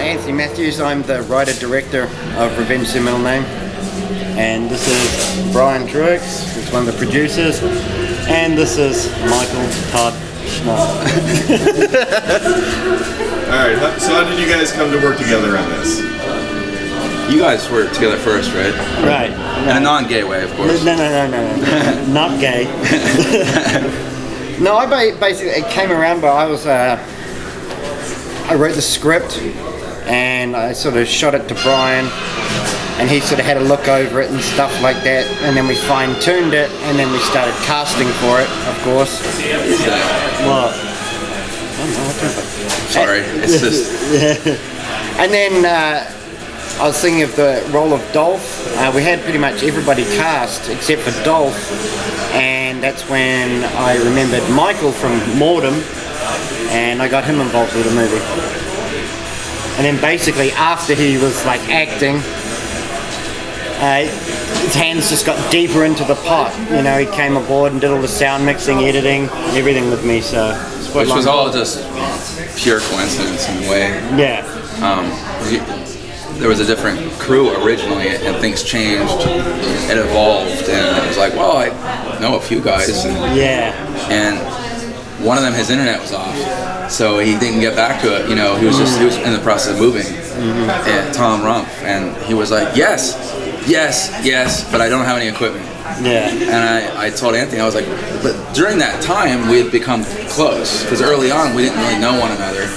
Anthony Matthews. I'm the writer-director of Revenge the Middle Name. And this is Brian Truex, who's one of the producers. And this is Michael Todd Schneider. Alright, so how did you guys come to work together on this? You guys worked together first, right? Right. In a non-gay way, of course. No. Not gay. No, I basically, it came around, but I wrote the script and I sort of shot it to Brian and he sort of had a look over it and stuff like that, and then we fine-tuned it and then we started casting for it, of course. What? Sorry, it's just... And then I was thinking of the role of Dolph. We had pretty much everybody cast except for Dolph, and that's when I remembered Michael from Mordom, and I got him involved with the movie. And then basically after he was like acting, his hands just got deeper into the pot. You know, he came aboard and did all the sound mixing, editing, everything with me. So which was all just pure coincidence in a way. Yeah. There was a different crew originally, and things changed. It evolved, and it was like, well, I know a few guys. And one of them, his internet was off, so he didn't get back to it. You know, he was in the process of moving. And Tom Rumpf, and he was like, yes, but I don't have any equipment. Yeah. And I told Anthony, I was like, but during that time we had become close, because early on we didn't really know one another.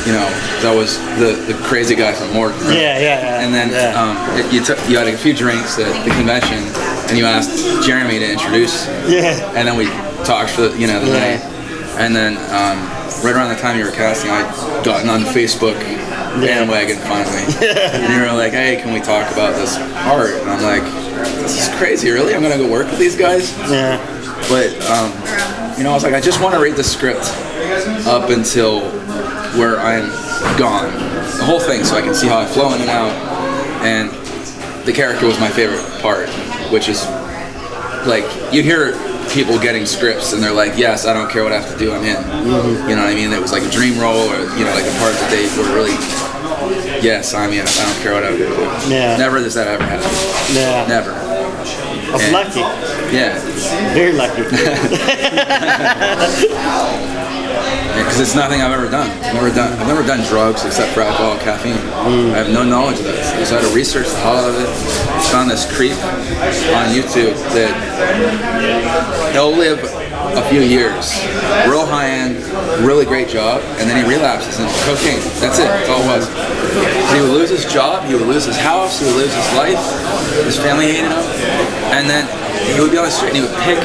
You know, that was the crazy guy from Morton. Yeah. And then you had a few drinks at the convention, and you asked Jeremy to introduce. Yeah. And then we talked for the night. And then right around the time you were casting, I got on Facebook bandwagon finally. And you were like, hey, can we talk about this art? And I'm like, this is crazy, really? I'm gonna go work with these guys? Yeah. But you know, I was like, I just want to read the script up until where I'm gone, the whole thing, so I can see how I flow in and out. And the character was my favorite part, which is like, you hear people getting scripts and they're like, yes, I don't care what I have to do, I'm in. You know what I mean? It was like a dream role, or you know, like a part that they were really, yes, I'm in, I don't care what I have to do. Yeah. Never does that ever happen. Yeah. Never. I was lucky. Yeah. Very lucky. Because it's nothing I've ever done. I've never done drugs except for alcohol and caffeine. I have no knowledge of this. So I had to research the hell out of it. Found this creep on YouTube that he'll live a few years, real high end, really great job, and then he relapses into cocaine. That's it. That's all it was. So he would lose his job, he would lose his house, he would lose his life, his family hated him, and then he would be on the street and he would pick,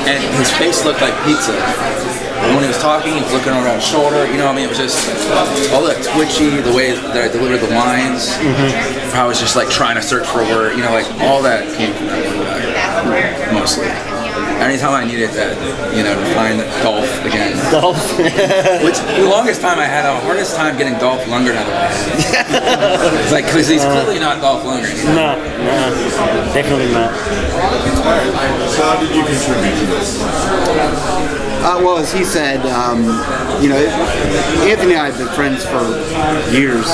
and his face looked like pizza. And when he was talking, he was looking over his shoulder, you know, I mean, it was just all that twitchy, the way that I delivered the lines, how I was just like trying to search for a word, you know, like all that came from that one guy, mostly. Anytime I needed that, you know, to find Dolph again. Dolph? Which, the longest time I had, the hardest time getting Dolph Lundgren out of my head. It's like, because he's clearly not Dolph Lundgren. You know? No, definitely not. So how did you contribute to this? Well, as he said, you know, Anthony and I have been friends for years.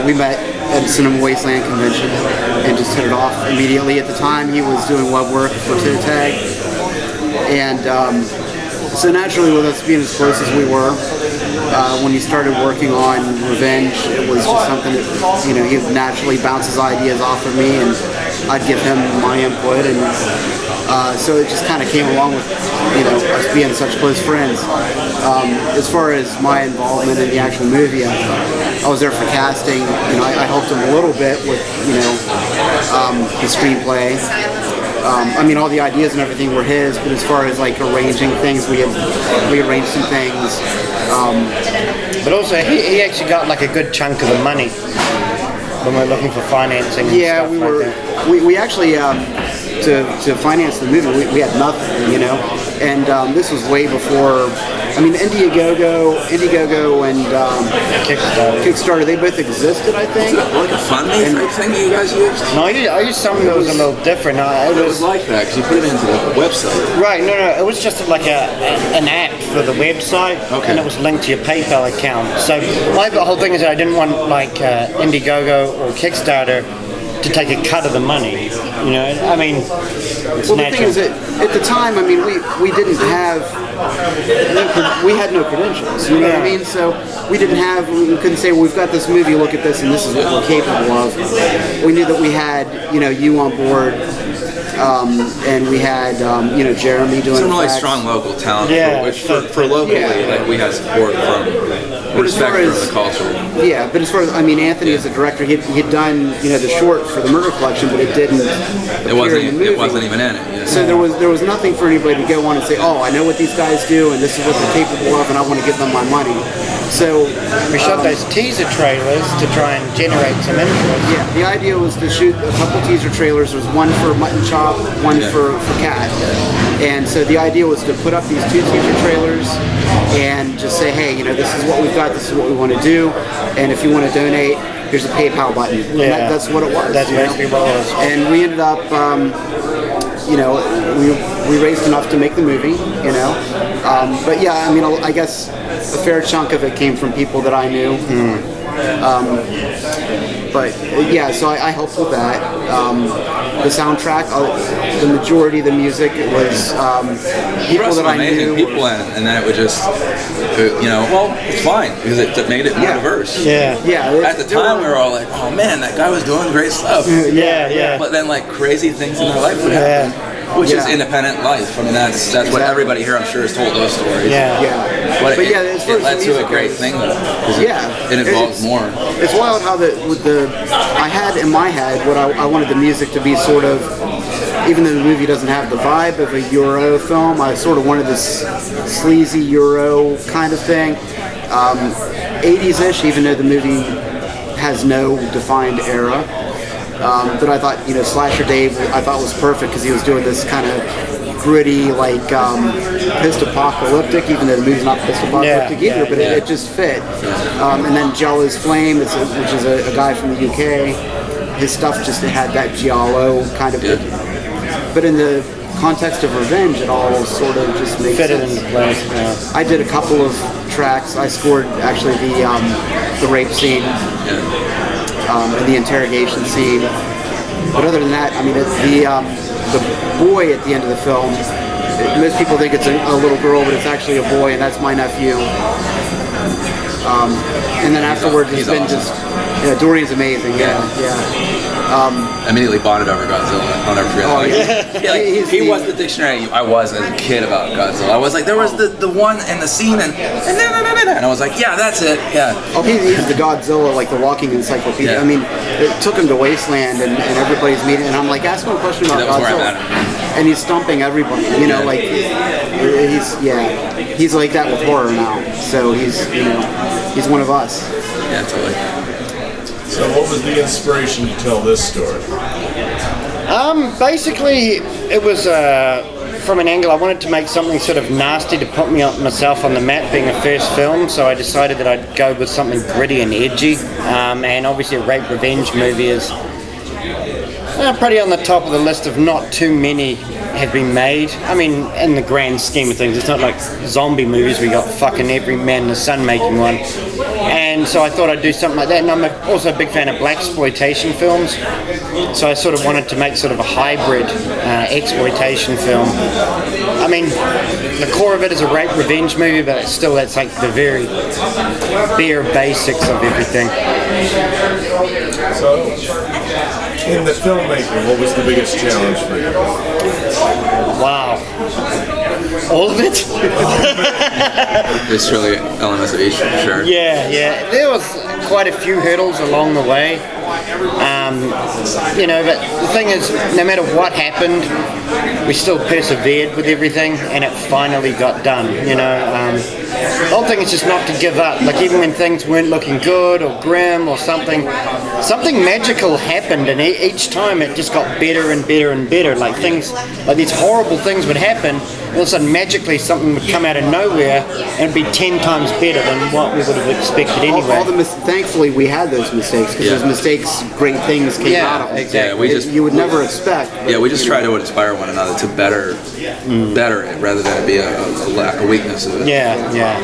We met at the Cinema Wasteland convention and just hit it off immediately. At the time, he was doing web work for Tag, and so naturally, with us being as close as we were, when he started working on Revenge, it was just something that, you know, he would naturally bounce his ideas off of me, and I'd give him my input, and so it just kind of came along with, you know, us being such close friends. As far as my involvement in the actual movie, I was there for casting. You know, I helped him a little bit with, you know, the screenplay. I mean, all the ideas and everything were his, but as far as like arranging things, we arranged some things. But also, he actually got like a good chunk of the money when we're looking for financing. And yeah, stuff we actually to finance the movie, we had nothing, you know, and this was way before I mean, Indiegogo and Kickstarter, they both existed, I think. Like a funding type thing that you guys used? No, I used something that was a little different. It was like that because you put it into the website. Right, no, it was just like an app for the website, and it was linked to your PayPal account. So my whole thing is that I didn't want like Indiegogo or Kickstarter to take a cut of the money. You know, I mean, it's well, natural. The thing is that at the time, I mean, we didn't have, we had no credentials, you know what I mean? So we couldn't say, well, we've got this movie, look at this, and this is what we're capable of. We knew that we had, you on board, and we had, Jeremy doing some really strong local talent, for locally, like we had support from. Respect for the culture. Yeah, but as far as, I mean, Anthony as a director, he'd done, the short for the Murder Collection, but it didn't appear in the movie. It wasn't even in it. Yeah. So there was nothing for anybody to go on and say, oh, I know what these guys do, and this is what they're capable of, and I want to give them my money. So we shot those teaser trailers to try and generate some interest. Yeah, the idea was to shoot a couple teaser trailers. There was one for Mutton Chop, one for Cat. And so the idea was to put up these 2 teaser trailers and just say, hey, this is what we've got, this is what we want to do, and if you want to donate, here's a PayPal button. Yeah. That's what it was. That's basically what it was. And we ended up, we raised enough to make the movie, But yeah, I mean, I guess a fair chunk of it came from people that I knew. But yeah, so I helped with that. The soundtrack, the majority of the music was people that I knew. People in it, and then it would just, it's fine because it made it more diverse. Yeah. At the time, we were all like, "Oh man, that guy was doing great stuff." Yeah. But then, like, crazy things in their life would happen. Which is independent life. I mean, that's what everybody here, I'm sure, has told those stories. Yeah. But it led to a great thing, though. It involves more. It's wild how I had in my head what I wanted the music to be sort of, even though the movie doesn't have the vibe of a Euro film, I sort of wanted this sleazy Euro kind of thing. 80s-ish, even though the movie has no defined era. But I thought, Slasher Dave, I thought was perfect because he was doing this kind of gritty, like post-apocalyptic, even though the movie's not post-apocalyptic either, but it just fit. And then Jello's Flame, which is a guy from the UK, his stuff just had that giallo kind of. But in the context of Revenge, it all sort of just makes fit sense. It into place. Yeah. I did a couple of tracks. I scored actually the rape scene. And the interrogation scene. But other than that, I mean, the boy at the end of the film, most people think it's a little girl, but it's actually a boy, and that's my nephew. And then afterwards, it's been awesome. Dorian's amazing. I immediately bonded over Godzilla. I'll never forget. He was the dictionary I was as a kid about Godzilla. I was like, there was the one and the scene and I was like, yeah, that's it. Yeah. Oh, he's the Godzilla, like the walking encyclopedia. Yeah. I mean, it took him to Wasteland and everybody's meeting, and I'm like, ask him a question about Godzilla, and he's stumping everybody. Like he's like that with horror now. So he's one of us. Yeah, totally. So what was the inspiration to tell this story? Basically, it was from an angle I wanted to make something sort of nasty to put myself on the map, being a first film, so I decided that I'd go with something gritty and edgy, and obviously a rape revenge movie is pretty on the top of the list of not too many have been made. I mean, in the grand scheme of things, it's not like zombie movies where you got fucking every man in the sun making one. And so I thought I'd do something like that. And I'm also a big fan of blaxploitation films. So I sort of wanted to make sort of a hybrid exploitation film. I mean, the core of it is a rape revenge movie, but still that's like the very bare basics of everything. So, in the filmmaking, what was the biggest challenge for you? Wow. All of it? There's really elements of each, for sure. Yeah. There was quite a few hurdles along the way. You know, but the thing is, no matter what happened, we still persevered with everything, and it finally got done. You know, the whole thing is just not to give up. Like even when things weren't looking good or grim or something magical happened, and each time it just got better and better and better. Like things, like these horrible things would happen, and all of a sudden magically something would come out of nowhere and it'd be 10 times better than what we would have expected anyway. Thankfully, we had those mistakes, because those mistakes, great things came out of them. Exactly. Yeah, you would never expect. Yeah, we just try to inspire one another to better it rather than it be a weakness of it. Yeah, yeah.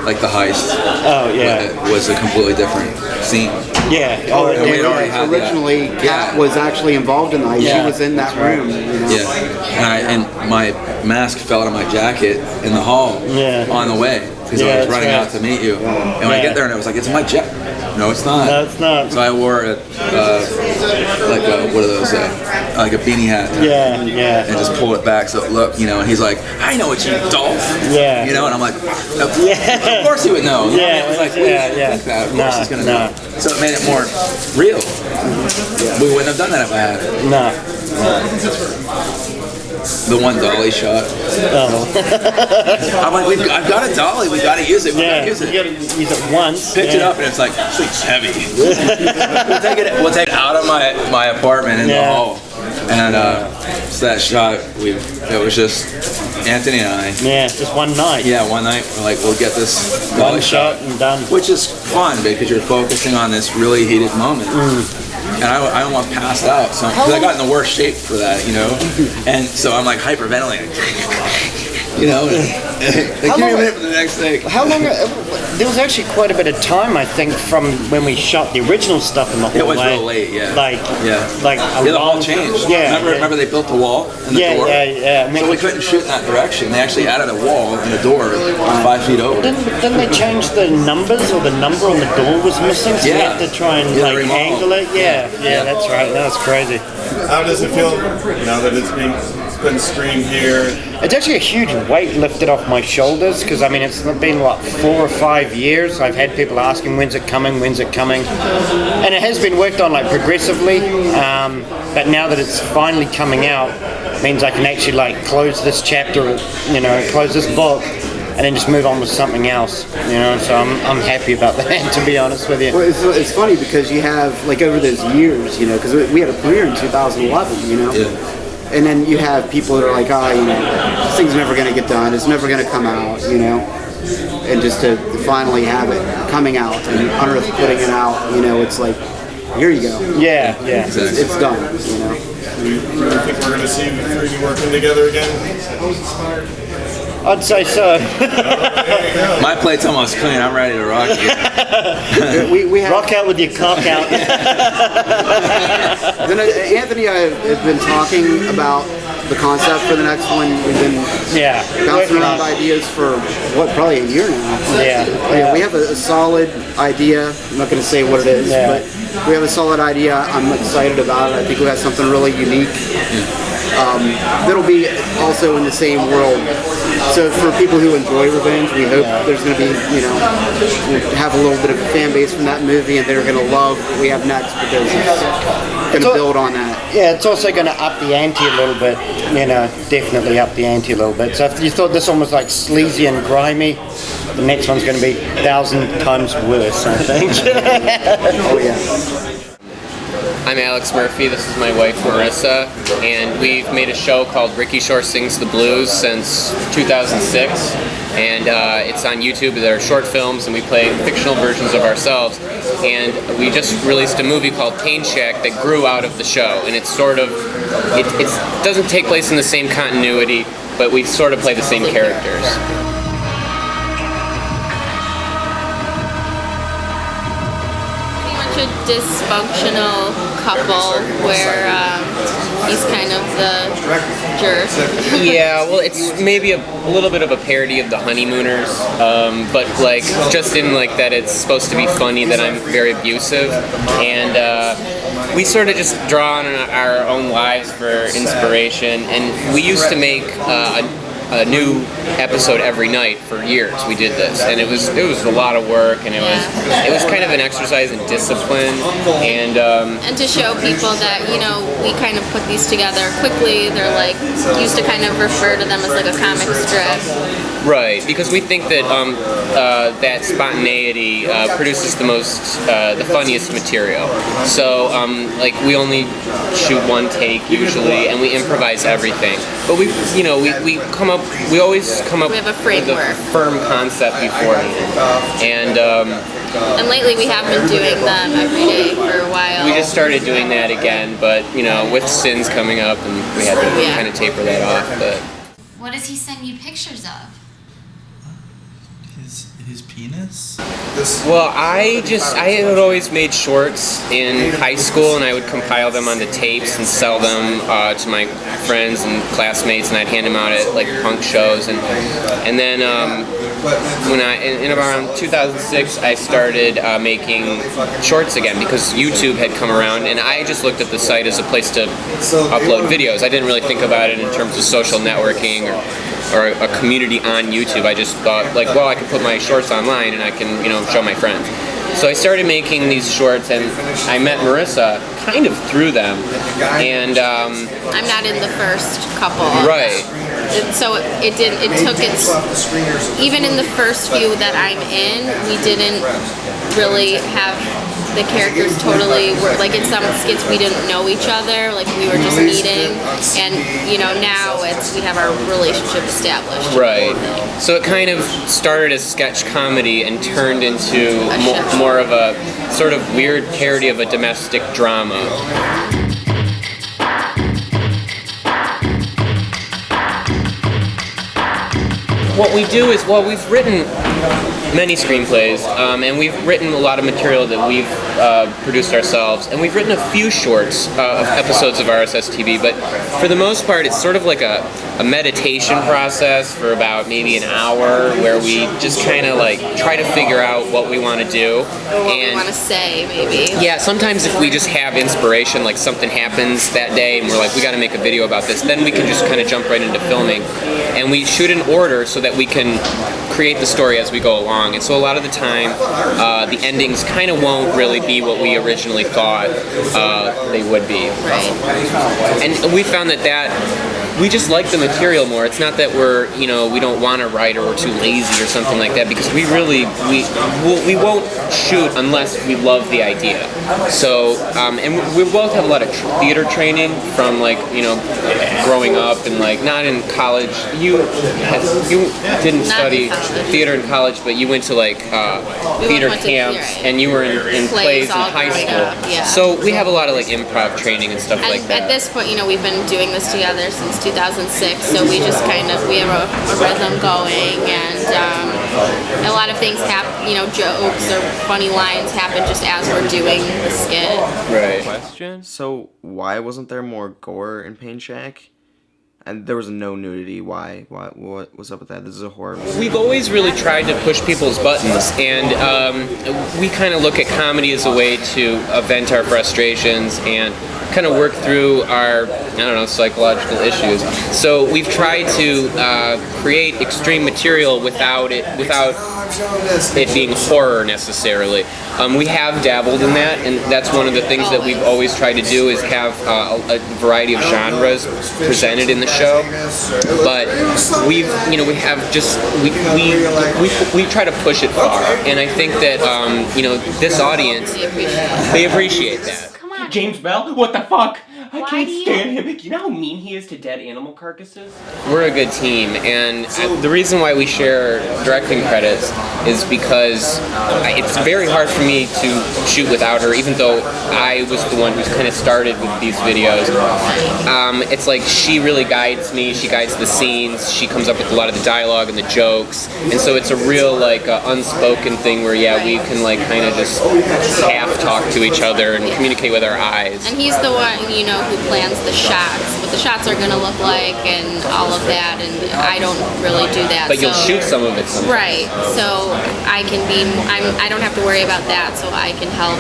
Like the heist. Oh yeah. Was a completely different scene. Yeah. We'd already had originally, Kat was actually involved in the heist. Yeah. She was in that room. You know? Yeah, and my mask fell out of my jacket in the hall on the way because I was running out to meet you. And when I get there and it was like, it's my jacket. No, it's not. No, it's not. So I wore like what are those? Like a beanie hat. Yeah, yeah. And just pull it back so it looked, you know. And he's like, I know what you Dolph. Yeah. You know, and I'm like, of course he would know. Yeah. It was like, think that. Of course he's gonna know. So it made it more real. We wouldn't have done that if I had it. No. The one dolly shot. Oh. I'm like, I've got a dolly. We got to use it. We got to use it. You got to use it once. Picked it up and it's like, this thing's heavy. We'll take it out of my apartment in the hall. And so that shot, it was just Anthony and I. Yeah, just one night. Yeah, one night. We're like, we'll get this dolly One shot and done. Which is fun because you're focusing on this really heated moment. And I almost passed out, so because I got in the worst shape for that, you know. And so I'm like hyperventilating, you know. Give me a minute for the next thing. How long? There was actually quite a bit of time, I think, from when we shot the original stuff in the hallway. It was real late, yeah. Like the wall changed. Yeah. Remember they built the wall and the door. Yeah. So we couldn't shoot in that direction. They actually added a wall and a door 5 feet over. Didn't they change the numbers, or the number on the door was missing? So we had to try and angle it. Yeah, that's right. That was crazy. How does it feel now that it's been screened here? It's actually a huge weight lifted off my shoulders, because I mean it's been what 4 or 5 years. I've had people asking when's it coming, and it has been worked on like progressively. But now that it's finally coming out, it means I can actually like close this chapter, you know, close this book, and then just move on with something else, you know. So I'm happy about that, to be honest with you. Well, it's funny because you have like over those years, you know, because we had a premiere in 2011, you know. Yeah. And then you have people that are like, oh, you know, this thing's never going to get done. It's never going to come out, you know. And just to finally have it coming out and Unearth putting it out, you know, it's like, here you go. Yeah. Exactly. It's done, you know. Do you think we're going to see the 3D working together again? I'd say so. My plate's almost clean. I'm ready to rock again. we have, Rock out with your cock out. then Anthony and I have been talking about the concept for the next one. We've been bouncing around ideas for probably a year now. Yeah. We have a solid idea. I'm not going to say what it is, but we have a solid idea. I'm excited about it. I think we have something really unique. That'll be also in the same world. So for people who enjoy Revenge, we hope there's going to be, you know, we'll have a little bit of a fan base from that movie, and they're going to love what we have next because it's going to build on that. Yeah, it's also going to up the ante a little bit, you know, definitely up the ante a little bit. So if you thought this one was like sleazy and grimy, the next one's going to be 1,000 times worse, I think. Oh yeah. I'm Alex Murphy, this is my wife Marissa, and we've made a show called Ricky Shore Sings the Blues since 2006, and it's on YouTube. There are short films and we play fictional versions of ourselves, and we just released a movie called Pain Shack that grew out of the show, and it's sort of, it doesn't take place in the same continuity, but we sort of play the same characters. A dysfunctional couple where he's kind of the jerk. Yeah, well, it's maybe a little bit of a parody of The Honeymooners, but like just in like that it's supposed to be funny that I'm very abusive, and we sort of just draw on our own lives for inspiration. And we used to make a new episode every night for years. We did this, and it was a lot of work, and it was kind of an exercise in discipline, and to show people that, you know, we kind of put these together quickly. They're like, used to kind of refer to them as like a comic strip. Right, because we think that that spontaneity produces the funniest material. So like we only shoot one take usually, and we improvise everything. But we always come up We have a with framework. a firm concept beforehand, And lately we have been doing them every day for a while. we just started doing that again. But you know, with Sins coming up, and we had to kind of taper that off. But What does he send you pictures of? His penis? well, I had always made shorts in high school, and I would compile them onto tapes and sell them to my friends and classmates, and I'd hand them out at like punk shows, and then when in around 2006 I started making shorts again because YouTube had come around, and I just looked at the site as a place to upload videos. I didn't really think about it in terms of social networking or a community on YouTube. I just thought like, well, I could put my shorts online and I can, you know, show my friends. So I started making these shorts, and I met Marissa kind of through them, and I'm not in the first couple. right. So it took its, even in the first few that I'm in, we didn't really have the characters totally were, like in some skits we didn't know each other, like we were just meeting, and you know, now we have our relationship established. Right. So it kind of started as sketch comedy and turned into more of a sort of weird parody of a domestic drama. What we do is, well, we've written many screenplays, and we've written a lot of material that we've produced ourselves, and we've written a few shorts of episodes of RSS TV, but for the most part it's sort of like a meditation process for about maybe an hour where we just kind of like try to figure out what we want to do. What we want to say, maybe. Yeah, sometimes if we just have inspiration, like something happens that day and we're like, we got to make a video about this, then we can just kind of jump right into filming. And we shoot in order so that we can create the story as we go along. And so a lot of the time, the endings kind of won't really be what we originally thought they would be. Right. And we found that we just like the material more. It's not that we're, you know, we don't want to write or we're too lazy or something like that, because we won't shoot unless we love the idea. So, and we both have a lot of theater training from, like, you know, growing up and like not in college. You didn't study theater in college, but you went to like theater camps and you were in plays in high school. Yeah. So we have a lot of like improv training and stuff like that. At this point, you know, we've been doing this together since 2006, so we just kind of, we have a rhythm going, and a lot of things happen, you know, jokes or funny lines happen just as we're doing the skit. Right. Question? So why wasn't there more gore in Pain Shack? And there was no nudity. Why? What was up with that? This is a horror movie. We've always really tried to push people's buttons, and we kind of look at comedy as a way to vent our frustrations and kind of work through our, I don't know, psychological issues. So we've tried to create extreme material without it being horror necessarily. We have dabbled in that, and that's one of the things that we've always tried to do, is have a variety of genres presented in the show. But we try to push it far, and I think that you know, this audience, they appreciate that. James Bell? What the fuck? I can't stand him. You know how mean he is to dead animal carcasses? We're a good team, and the reason why we share directing credits is because it's very hard for me to shoot without her, even though I was the one who's kind of started with these videos. It's like she really guides me, she guides the scenes, she comes up with a lot of the dialogue and the jokes, and so it's a real like unspoken thing where, yeah, we can like kind of just half talk to each other and communicate with our eyes. And he's the one, you know, who plans the shots, what the shots are going to look like and all of that, and I don't really do that. But you'll shoot some of it sometimes. Right, so I can be, I don't have to worry about that, so I can help,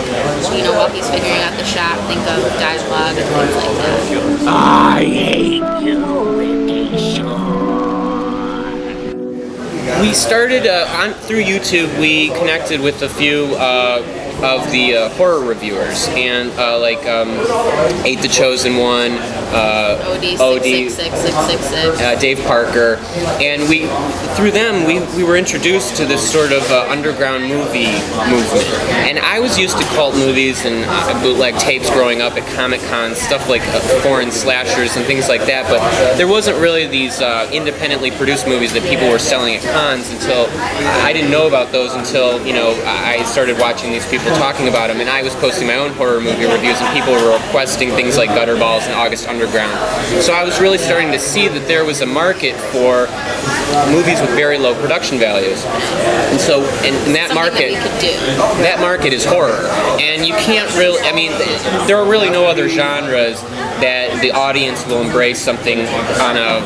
you know, while he's figuring out the shot, think of dialogue and things like that. I hate you, Ricky Shaw. We started through YouTube. We connected with a few of the horror reviewers, and Ate the Chosen One, OD, Dave Parker, and through them we were introduced to this sort of underground movie movement. And I was used to cult movies and bootleg tapes growing up at Comic Con, stuff like foreign slashers and things like that, but there wasn't really these independently produced movies that people were selling at cons until I didn't know about those until I started watching these people talking about them, and I was posting my own horror movie reviews, and people were requesting things like Gutterballs and August Underground. So I was really starting to see that there was a market for movies with very low production values, and so and that market is horror, and you can't really. I mean, there are really no other genres that the audience will embrace something on a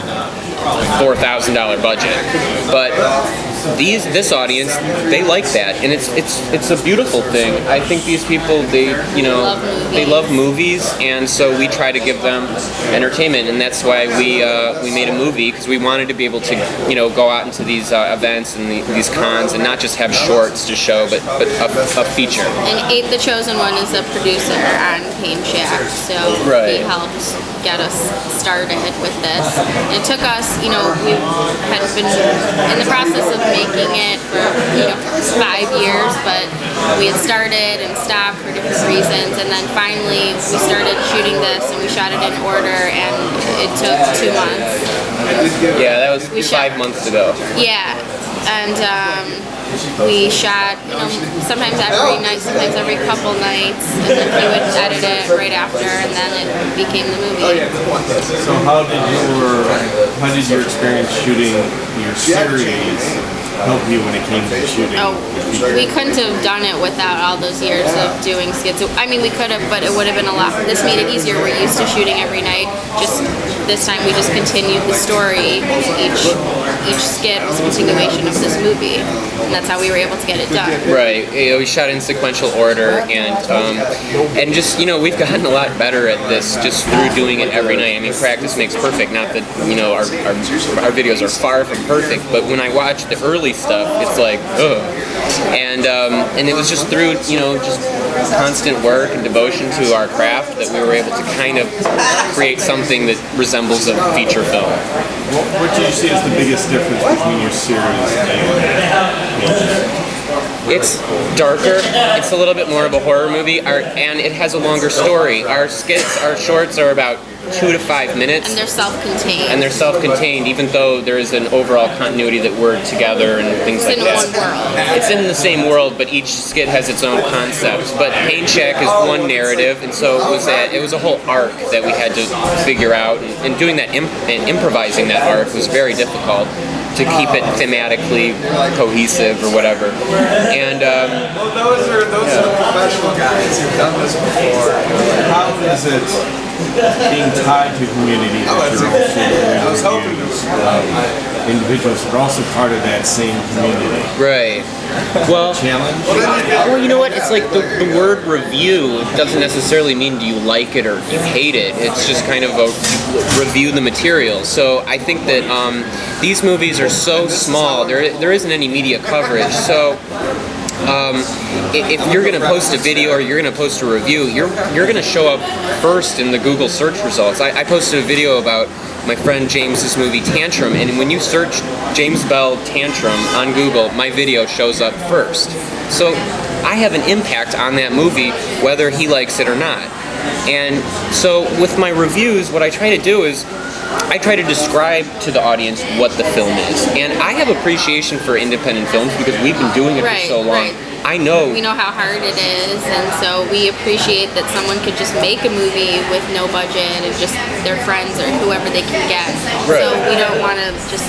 $4,000 budget, but this audience, they like that, and it's a beautiful thing. I think these people, they love movies, and so we try to give them entertainment, and that's why we made a movie, because we wanted to be able to go out into these events and these cons and not just have shorts to show, but a feature. And Ate the Chosen One is a producer on Pain Shack, so he helped get us started with this. It took us, we had been in the process of making it for 5 years, but we had started and stopped for different reasons, and then finally we started shooting this, and we shot it in order, and it took 2 months. Yeah, that was 5 months ago. Yeah, and we shot, sometimes every night, sometimes every couple nights, and then he would edit it right after, and then it became the movie. So how did your experience shooting your series help you when it came to shooting? We couldn't have done it without all those years of doing skits. I mean, we could have, but it would have been a lot. This made it easier. We're used to shooting every night. Just this time, we just continued the story. Each skit was a continuation of this movie, and that's how we were able to get it done. Right. We shot in sequential order, and just we've gotten a lot better at this just through doing it every night. I mean, practice makes perfect. Not that our videos are far from perfect, but when I watch the early stuff, it's like ugh. And it was just through just constant work and devotion to our craft that we were able to kind of create something that resembles a feature film. What do you see as the biggest difference between your series and It's darker. It's a little bit more of a horror movie, and it has a longer story. Our skits, our shorts are about 2 to 5 minutes. And they're self-contained. Even though there is an overall continuity that we're together and things like that. It's in one world. It's in the same world, but each skit has its own concept. But Pain Shack is one narrative, and so it was a whole arc that we had to figure out. And doing that, and improvising that arc was very difficult to keep it thematically cohesive or whatever. And well, those are professional guys who've done this before. How is it being tied to community that you're also individuals that are also part of that same community? Right. Well, challenge? Well, you know what? It's like the word review doesn't necessarily mean do you like it or you hate it. It's just kind of a review the material. So I think that these movies are so small. There isn't any media coverage. So if you're going to post a video or you're going to post a review, you're going to show up first in the Google search results. I posted a video about my friend James's movie Tantrum, and when you search James Bell Tantrum on Google, my video shows up first. So I have an impact on that movie whether he likes it or not. And so with my reviews, what I try to do is I try to describe to the audience what the film is. And I have appreciation for independent films because we've been doing it for so long. I know. We know how hard it is, and so we appreciate that someone could just make a movie with no budget and just their friends or whoever they can get. So we don't want to just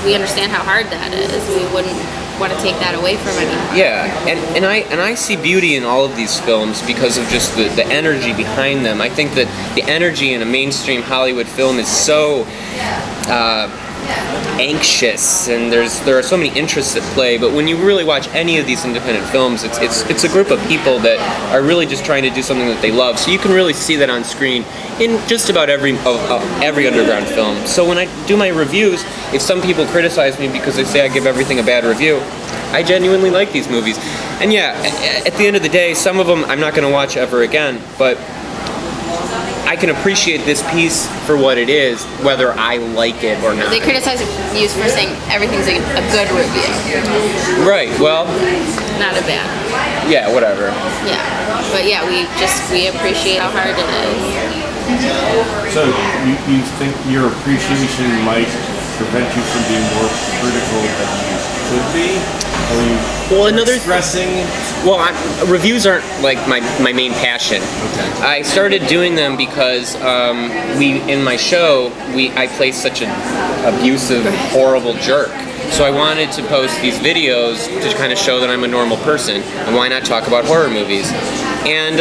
we understand how hard that is. We wouldn't want to take that away from anyone. Yeah, and I see beauty in all of these films because of just the energy behind them. I think that the energy in a mainstream Hollywood film is so anxious, and there are so many interests at play. But when you really watch any of these independent films, it's a group of people that are really just trying to do something that they love. So you can really see that on screen in just about every underground film. So when I do my reviews, if some people criticize me because they say I give everything a bad review, I genuinely like these movies. And yeah, at the end of the day, some of them I'm not going to watch ever again, but I can appreciate this piece for what it is, whether I like it or not. They criticize you for saying everything's a good review. Right, well... Not a bad. Yeah, whatever. Yeah, but yeah, we appreciate how hard it is. So, you think your appreciation might prevent you from being more critical than you could be? Are you stressing? Well, reviews aren't like my main passion. Okay. I started doing them because in my show I play such an abusive, horrible jerk. So I wanted to post these videos to kind of show that I'm a normal person, and why not talk about horror movies? And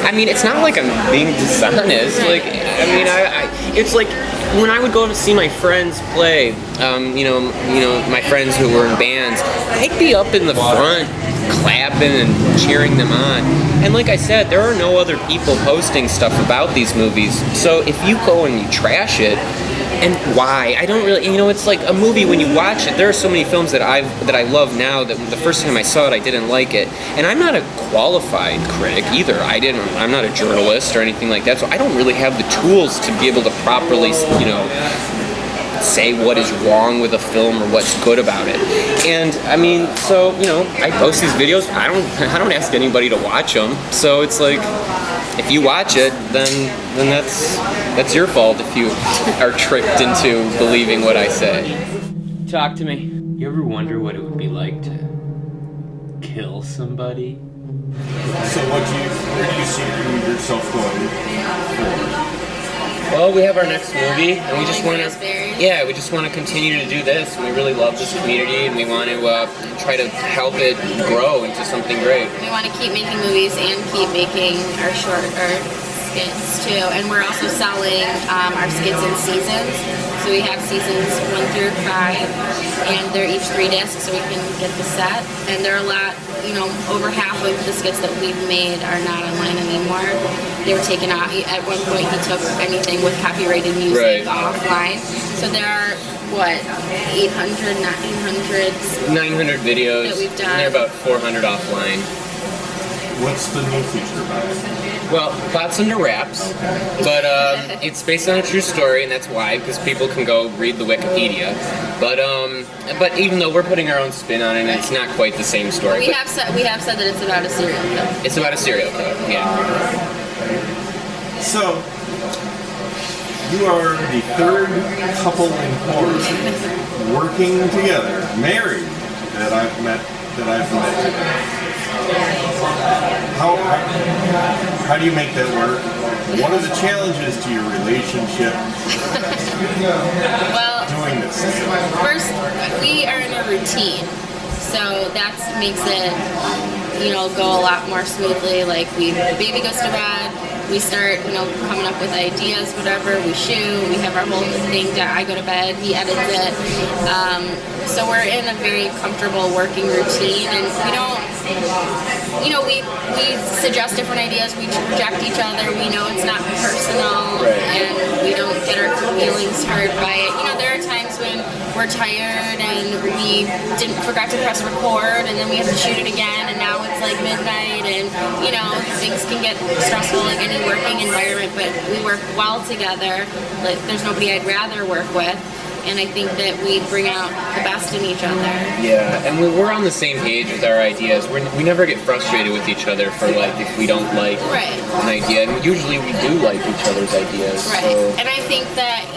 I mean, it's not like I'm being dishonest. Like, I mean, it's like when I would go to see my friends play, my friends who were in bands, I'd be up in the front clapping and cheering them on. And like I said, there are no other people posting stuff about these movies. So if you go and you trash it, and why? I don't really, it's like a movie when you watch it. There are so many films that I love now that the first time I saw it, I didn't like it. And I'm not a qualified critic either. I'm not a journalist or anything like that. So I don't really have the tools to be able to properly, say what is wrong with a film or what's good about it. And I mean, so I post these videos. I don't ask anybody to watch them. So it's like, if you watch it, then that's your fault if you are tricked into believing what I say. Talk to me. You ever wonder what it would be like to kill somebody? So where do you see yourself going forward? Well, we have our next movie, and we just want to continue to do this. We really love this community, and we want to try to help it grow into something great. We want to keep making movies and keep making our skits too, and we're also selling our skits in seasons. So we have seasons 1 through 5, and they're each 3 discs, so we can get the set. And there are a lot, over half of the skits that we've made are not online anymore. They were taken off. At one point, he took anything with copyrighted music offline. So there are, 900 videos that we've done. And they're about 400 offline. What's the new feature about it? Well, Plot's under wraps, but it's based on a true story, and that's why, because people can go read the Wikipedia. But even though we're putting our own spin on it, it's not quite the same story. We have said that it's about a serial killer. It's about a serial killer, yeah. So, you are the third couple in horror working together, married, that I've met today. How do you make that work? What are the challenges to your relationship doing this? First, we are in a routine, so that makes it, go a lot more smoothly. Like the baby goes to bed, we start, coming up with ideas, whatever, we shoot, we have our whole thing that I go to bed, he edits it. So we're in a very comfortable working routine, and we don't, we suggest different ideas, we reject each other, we know it's not personal, and we don't get our feelings hurt by it. There are times when we're tired and we forgot to press record, and then we have to shoot it again, and now it's like midnight, and things can get stressful like any working environment, but we work well together. Like there's nobody I'd rather work with. And I think that we bring out the best in each other. Yeah, and we're on the same page with our ideas. We never get frustrated with each other for if we don't like an idea. And usually we do like each other's ideas. Right. So. And I think that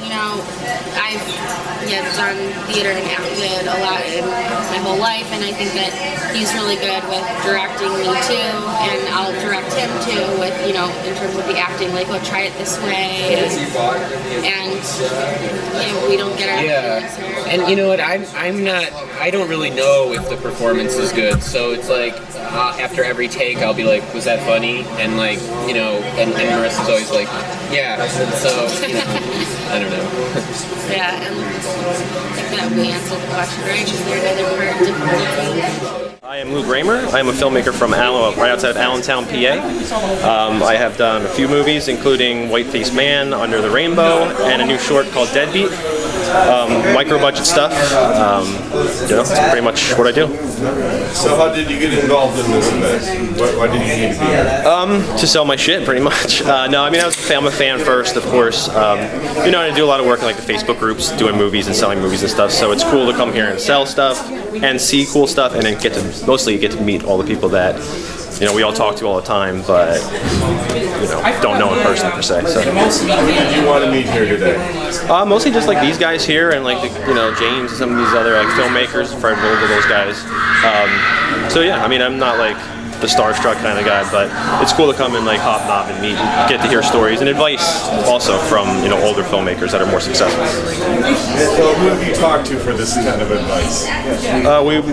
I've done theater and acted a lot in my whole life, and I think that he's really good with directing me too, and I'll direct him too with in terms of the acting. Like, we'll try it this way, and we don't get our feelings hurt. And you know what? I don't really know if the performance is good. So it's like after every take, I'll be like, "Was that funny?" And and Marissa's always like, Yeah, so, you know, I don't know. Yeah, and I think that we answered the question, right? Is there another part difficulty? I am Luke Raymer. I am a filmmaker from right outside of Allentown, PA. I have done a few movies, including White-Faced Man, Under the Rainbow, and a new short called Deadbeat. Micro-budget stuff. You know, that's pretty much what I do. So how did you get involved in this event? Why did you need to be here? To sell my shit, pretty much. No, I mean, I'm a fan first, of course. You know, I do a lot of work in like the Facebook groups, doing movies and selling movies and stuff. So it's cool to come here and sell stuff and see cool stuff, and then mostly get to meet all the people that, you know, we all talk to all the time, but, you know, don't know in person per se. So. Who did you want to meet here today? Mostly just like these guys here, and like you know, James and some of these other like filmmakers, Fred Vogel, those guys. So yeah, I mean, I'm not like the starstruck kind of guy, but it's cool to come and like hobnob and meet and get to hear stories and advice also from, you know, older filmmakers that are more successful. So who have you talked to for this kind of advice?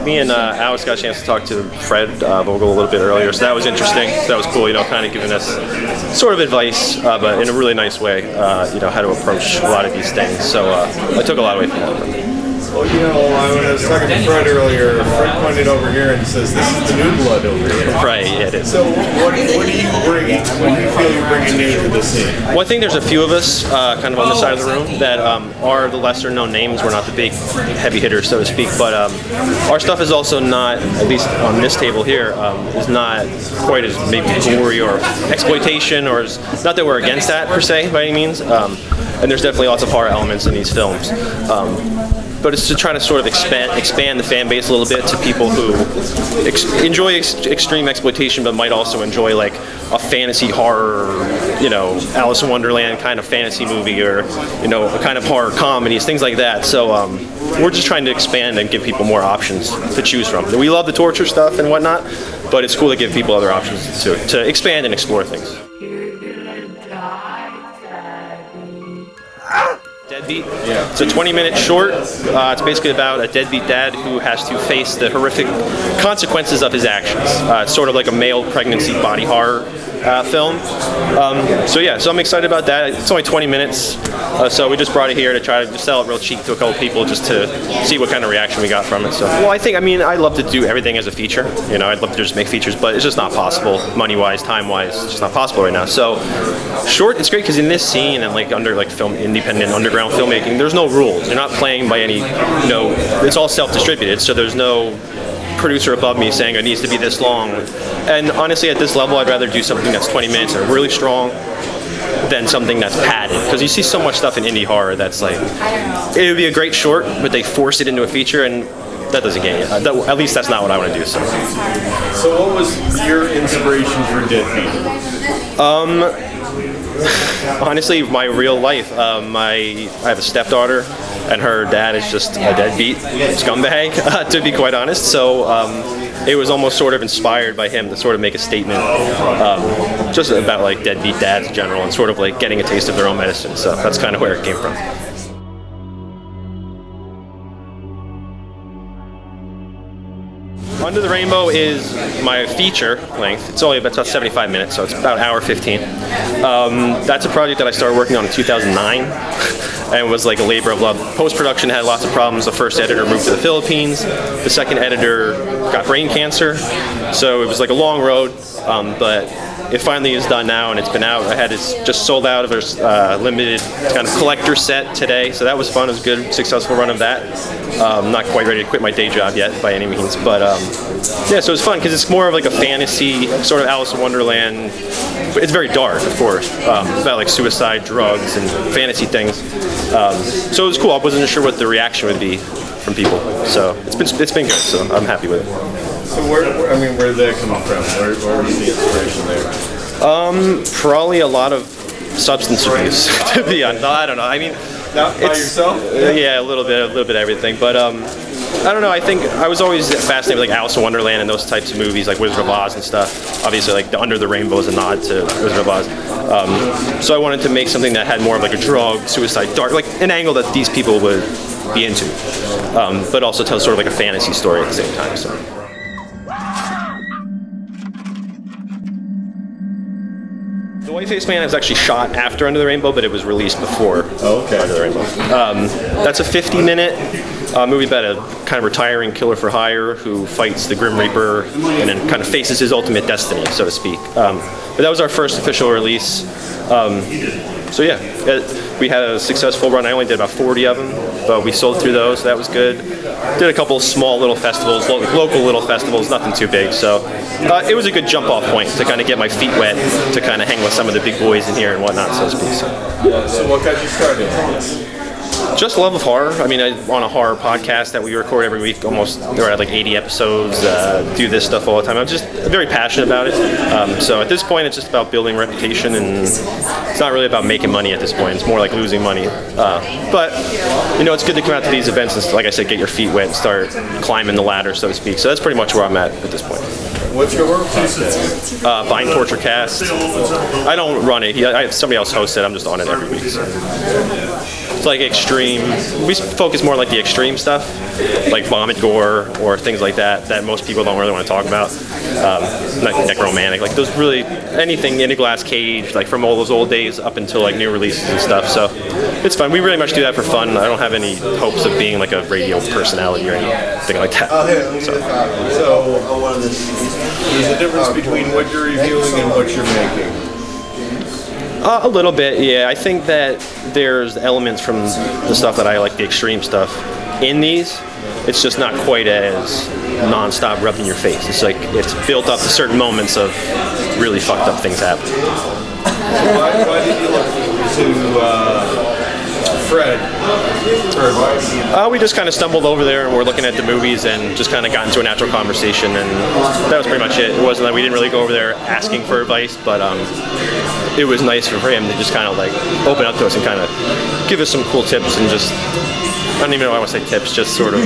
Me and Alex got a chance to talk to Fred Vogel a little bit earlier, so that was interesting. So that was cool, you know, kind of giving us sort of advice, but in a really nice way, you know, how to approach a lot of these things. So I took a lot away from that. Well, you know, when I was talking to Fred earlier, Fred pointed over here and says, this is the new blood over here. Right, yeah, it is. So what do you bring? What do you feel you're bringing new to the scene? Well, I think there's a few of us kind of on this side of the room that are the lesser known names. We're not the big heavy hitters, so to speak, but our stuff is also not, at least on this table here, is not quite as maybe gory or exploitation, or not that we're against that per se by any means, and there's definitely lots of horror elements in these films. But it's to try to sort of expand the fan base a little bit to people who enjoy extreme exploitation, but might also enjoy like a fantasy horror, you know, Alice in Wonderland kind of fantasy movie, or, you know, a kind of horror comedies, things like that. So we're just trying to expand and give people more options to choose from. We love the torture stuff and whatnot, but it's cool to give people other options to expand and explore things. Deadbeat. Yeah. It's a 20-minute short. It's basically about a deadbeat dad who has to face the horrific consequences of his actions. It's sort of like a male pregnancy body horror film. So yeah, so I'm excited about that. It's only 20 minutes, so we just brought it here to try to sell it real cheap to a couple people just to see what kind of reaction we got from it. So, well, I mean, I'd love to do everything as a feature. You know, I'd love to just make features, but it's just not possible, money-wise, time-wise. It's just not possible right now. So, short, it's great because in this scene and like under like independent underground filmmaking, there's no rules. You're not playing by any, you know, it's all self-distributed. So there's no producer above me saying it needs to be this long. And honestly, at this level, I'd rather do something that's 20 minutes and really strong than something that's padded. Because you see so much stuff in indie horror that's like, it would be a great short, but they force it into a feature, and that doesn't get you. At least that's not what I want to do. So what was your inspiration for Deadbeat? Honestly, my real life. I have a stepdaughter, and her dad is just a deadbeat scumbag, to be quite honest. So it was almost sort of inspired by him to sort of make a statement just about like deadbeat dads in general, and sort of like getting a taste of their own medicine. So that's kind of where it came from. Under the Rainbow is my feature length. It's only about 75 minutes, so it's about an hour 15. That's a project that I started working on in 2009 and was like a labor of love. Post-production had lots of problems. The first editor moved to the Philippines. The second editor got brain cancer. So it was like a long road, but it finally is done now, and it's been out. I had it just sold out of a limited kind of collector set today, so that was fun. It was a good, successful run of that. Not quite ready to quit my day job yet by any means, but yeah, so it's fun because it's more of like a fantasy, sort of Alice in Wonderland. It's very dark, of course, about like suicide, drugs, and fantasy things. So it was cool. I wasn't sure what the reaction would be from people, so it's been good. So I'm happy with it. So where did that come from? Where was the inspiration there? Probably a lot of substance abuse, to be honest. I don't know. I mean, not by yourself? Yeah, a little bit of everything. But I don't know. I think I was always fascinated with like Alice in Wonderland and those types of movies, like Wizard of Oz and stuff. Obviously, like the Under the Rainbow is a nod to Wizard of Oz. So I wanted to make something that had more of like a drug, suicide, dark, like an angle that these people would be into, but also tell sort of like a fantasy story at the same time. So. Whiteface Man is actually shot after Under the Rainbow, but it was released before Under the Rainbow. That's a 50-minute movie about a kind of retiring killer for hire who fights the Grim Reaper and then kind of faces his ultimate destiny, so to speak. But that was our first official release. So yeah, we had a successful run. I only did about 40 of them, but we sold through those, so that was good. Did a couple small little festivals, local little festivals, nothing too big, so it was a good jump-off point to kind of get my feet wet, to kind of hang with some of the big boys in here and whatnot, so to speak. So what got you started? Just love of horror. I mean, I'm on a horror podcast that we record every week. They're at like 80 episodes. Do this stuff all the time. I'm just very passionate about it. So at this point, it's just about building reputation, and it's not really about making money at this point. It's more like losing money. But you know, it's good to come out to these events and, like I said, get your feet wet and start climbing the ladder, so to speak. So that's pretty much where I'm at this point. What's your work podcast? Bind Torture Cast. I don't run it. Somebody else hosts it. I'm just on it every week. So. It's like extreme. We focus more on like the extreme stuff, like vomit, gore, or things like that that most people don't really want to talk about. Like necromantic, like those really anything in a glass cage, like from all those old days up until like new releases and stuff. So it's fun. We really much do that for fun. I don't have any hopes of being like a radio personality or anything like that. So there's a difference between what you're reviewing and what you're making. A little bit, yeah. I think that there's elements from the stuff that I like, the extreme stuff, in these. It's just not quite as non-stop rubbing your face. It's like it's built up to certain moments of really fucked up things happening. Why did you look to Fred for advice? We just kind of stumbled over there and we're looking at the movies and just kind of got into a natural conversation, and that was pretty much it. It wasn't that we didn't really go over there asking for advice, but it was nice for him to just kind of like open up to us and kind of give us some cool tips and just, I don't even know why I want to say tips, just sort of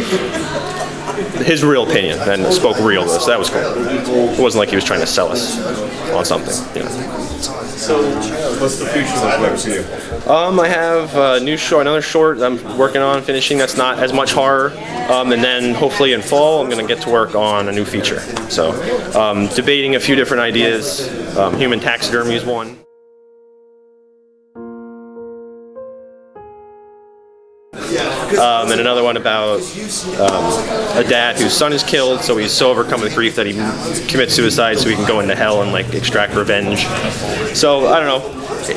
his real opinion and spoke real to us. That was cool. It wasn't like he was trying to sell us on something, you know. So, what's the future look like for you? I have another short I'm working on finishing that's not as much horror, and then hopefully in fall I'm going to get to work on a new feature. So, debating a few different ideas. Human taxidermy is one. And another one about a dad whose son is killed, so he's so overcome with grief that he commits suicide so he can go into hell and like extract revenge. So I don't know.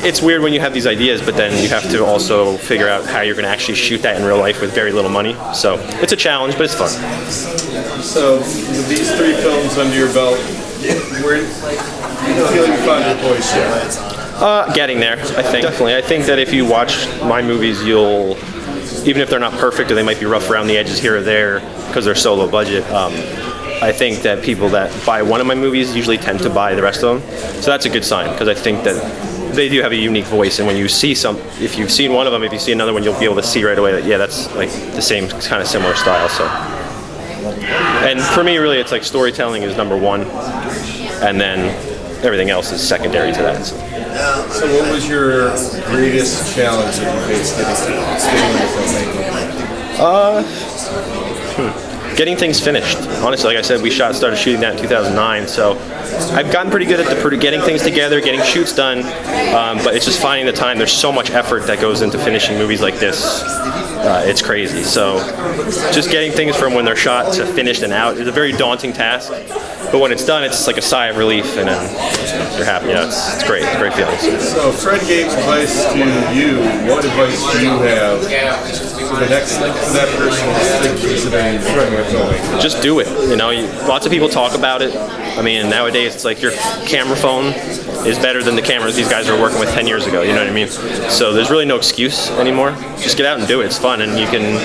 It's weird when you have these ideas, but then you have to also figure out how you're going to actually shoot that in real life with very little money. So it's a challenge, but it's fun. So with these 3 films under your belt, where you feeling you found your voice yet? Getting there, I think. Definitely. I think that if you watch my movies, you'll, even if they're not perfect or they might be rough around the edges here or there because they're so low budget, I think that people that buy one of my movies usually tend to buy the rest of them. So that's a good sign, because I think that they do have a unique voice, and when you see if you've seen one of them, if you see another one, you'll be able to see right away that, yeah, that's like the same kind of similar style. So, and for me, really, it's like storytelling is number one, and then everything else is secondary to that. So what was your greatest challenge that you faced getting into filmmaking? Getting things finished. Honestly, like I said, we started shooting that in 2009, so I've gotten pretty good at getting things together, getting shoots done, but it's just finding the time. There's so much effort that goes into finishing movies like this. It's crazy. So just getting things from when they're shot to finished and out is a very daunting task. But when it's done, it's like a sigh of relief, and then you're happy. You know, it's great. It's a great feeling. So Fred gave advice to you. What advice do you have for that person considering becoming a filmmaker? Just do it. You know, lots of people talk about it. I mean, nowadays it's like your camera phone is better than the cameras these guys were working with 10 years ago. You know what I mean? So there's really no excuse anymore. Just get out and do it. It's fun, and you can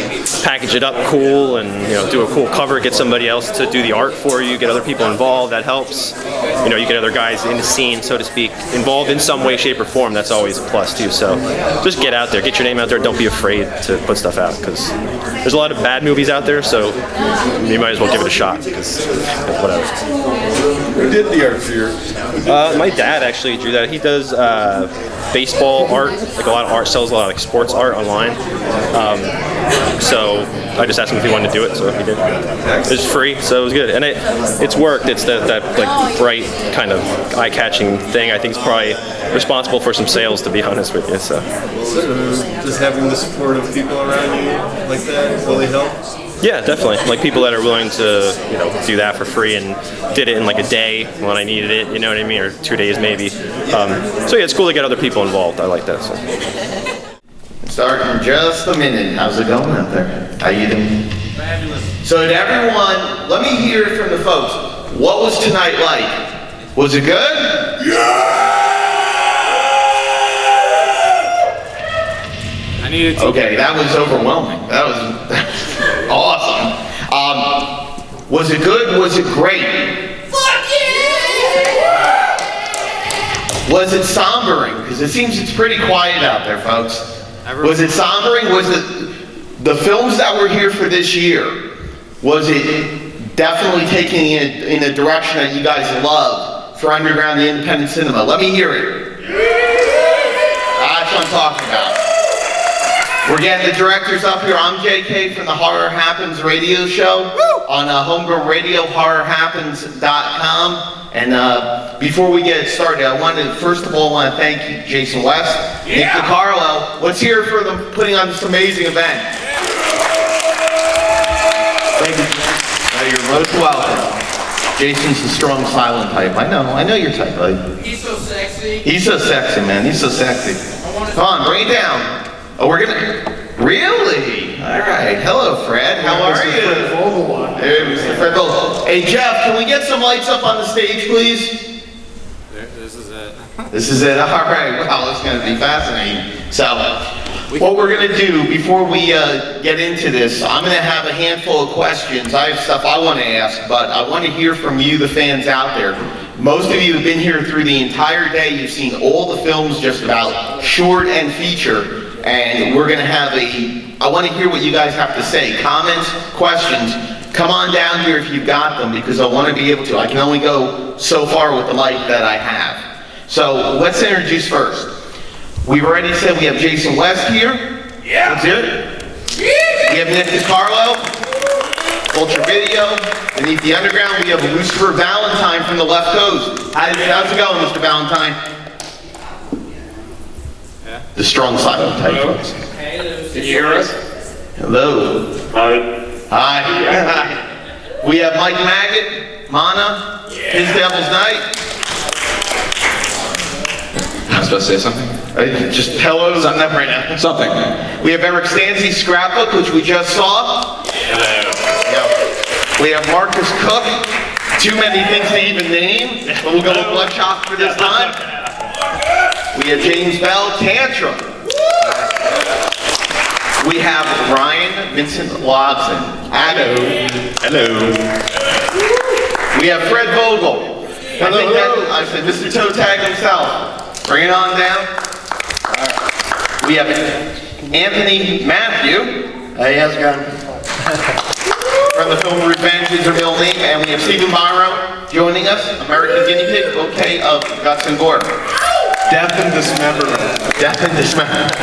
package it up cool, and do a cool cover. Get somebody else to do the art for you. Get other people involved. That helps. You get other guys in the scene, so to speak, involved in some way, shape, or form. That's always a plus too. So just get out there. Get your name out there. Don't be afraid to put stuff out, because there's a lot of bad movies out there. So you might as well give it a shot, because whatever. did the art for your? My dad actually drew that. He does baseball art, like a lot of art, sells a lot of like sports art online. So I just asked him if he wanted to do it, so he did. It was free, so it was good, and it's worked. It's that like bright kind of eye-catching thing. I think it's probably responsible for some sales, to be honest with you. So Does having the support of people around you like that really help? yeah, definitely. Like people that are willing to, do that for free and did it in like a day when I needed it, you know what I mean, or 2 days maybe. So yeah, it's cool to get other people involved. I like that. So. Start in just a minute. How's it going out there? How you doing? Fabulous. So to everyone, let me hear from the folks. What was tonight like? Was it good? Yeah! I needed to. Okay, that was overwhelming. That was awesome. Was it good? Was it great? Fuck yeah! Was it sombering? Because it seems it's pretty quiet out there, folks. Was it sombering? Was it the films that were here for this year? Was it definitely taking it in a direction that you guys love for underground and independent cinema? Let me hear it. That's what I'm talking about. We're getting the directors up here. I'm JK from the Horror Happens radio show on Homegrown Radio, horrorhappens.com. And before we get started, I first of all want to thank you, Jason West, Nick DeCarlo. Let's hear it for them putting on this amazing event. Thank you. You're most welcome. Jason's the strong, silent type. I know your type, buddy. He's so sexy. He's so sexy, man. He's so sexy. Come on, bring it down. Oh, we're gonna. Really? All right. Hello, Fred. How are you? Hey, Mr. Fred Vogel. Hey, Jeff, can we get some lights up on the stage, please? This is it. This is it. All right. Wow, it's going to be fascinating. So, what we're going to do before we get into this, I'm going to have a handful of questions. I have stuff I want to ask, but I want to hear from you, the fans out there. Most of you have been here through the entire day. You've seen all the films just about, short and feature. And we're going to have I want to hear what you guys have to say. Comments, questions. Come on down here if you've got them, because I want to be able to. I can only go so far with the mic that I have. So let's introduce first. We've already said we have Jason West here. Yeah. Let's hear it. We have Nick DeCarlo, Ultra Video. Beneath the Underground, we have Lucifer Valentine from the left coast. How's it going, Mr. Valentine? The strong silent type folks. Can you hear us? Hello. Hi. Hi. We have Mike Maggot, Mana, His Devil's Night. Am I supposed to say something? Just hello, something up right now. Something. We have Eric STANZE, Scrapbook, which we just saw. Hello. Yeah. We have Marcus Cook. Too many things to even name, but we'll go with Bloodshot for this time. We have James Bell, Tantrum. We have Ryan Vincent Lodson. Hello. Hello. We have Fred Vogel. I said Mr. Toe Tag himself. Bring it on down. We have Anthony Matthew. Hey, how's it going? From the film Revenge is her real name. And we have Stephen Biro joining us, American Guinea Pig, Bouquet of Guts and Gore. Death and dismemberment. Death and dismemberment.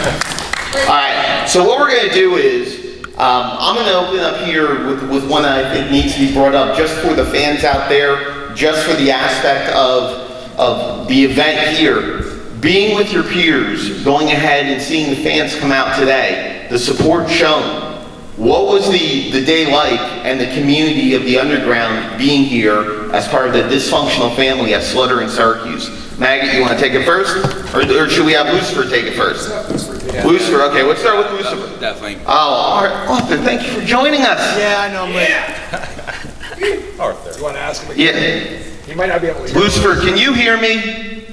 Alright, so what we're going to do is, I'm going to open up here with one that I think needs to be brought up just for the fans out there, just for the aspect of the event here. Being with your peers, going ahead and seeing the fans come out today, the support shown. What was the day like and the community of the Underground being here as part of the dysfunctional family at Slaughter in Syracuse? Maggot, you want to take it first? Or should we have Lucifer take it first? Lucifer, okay, let's start with Lucifer. Definitely. Oh, all right. Arthur, thank you for joining us. Yeah, I know, man. Arthur. You want to ask him Yeah. You might not be able to. Lucifer, can you hear me?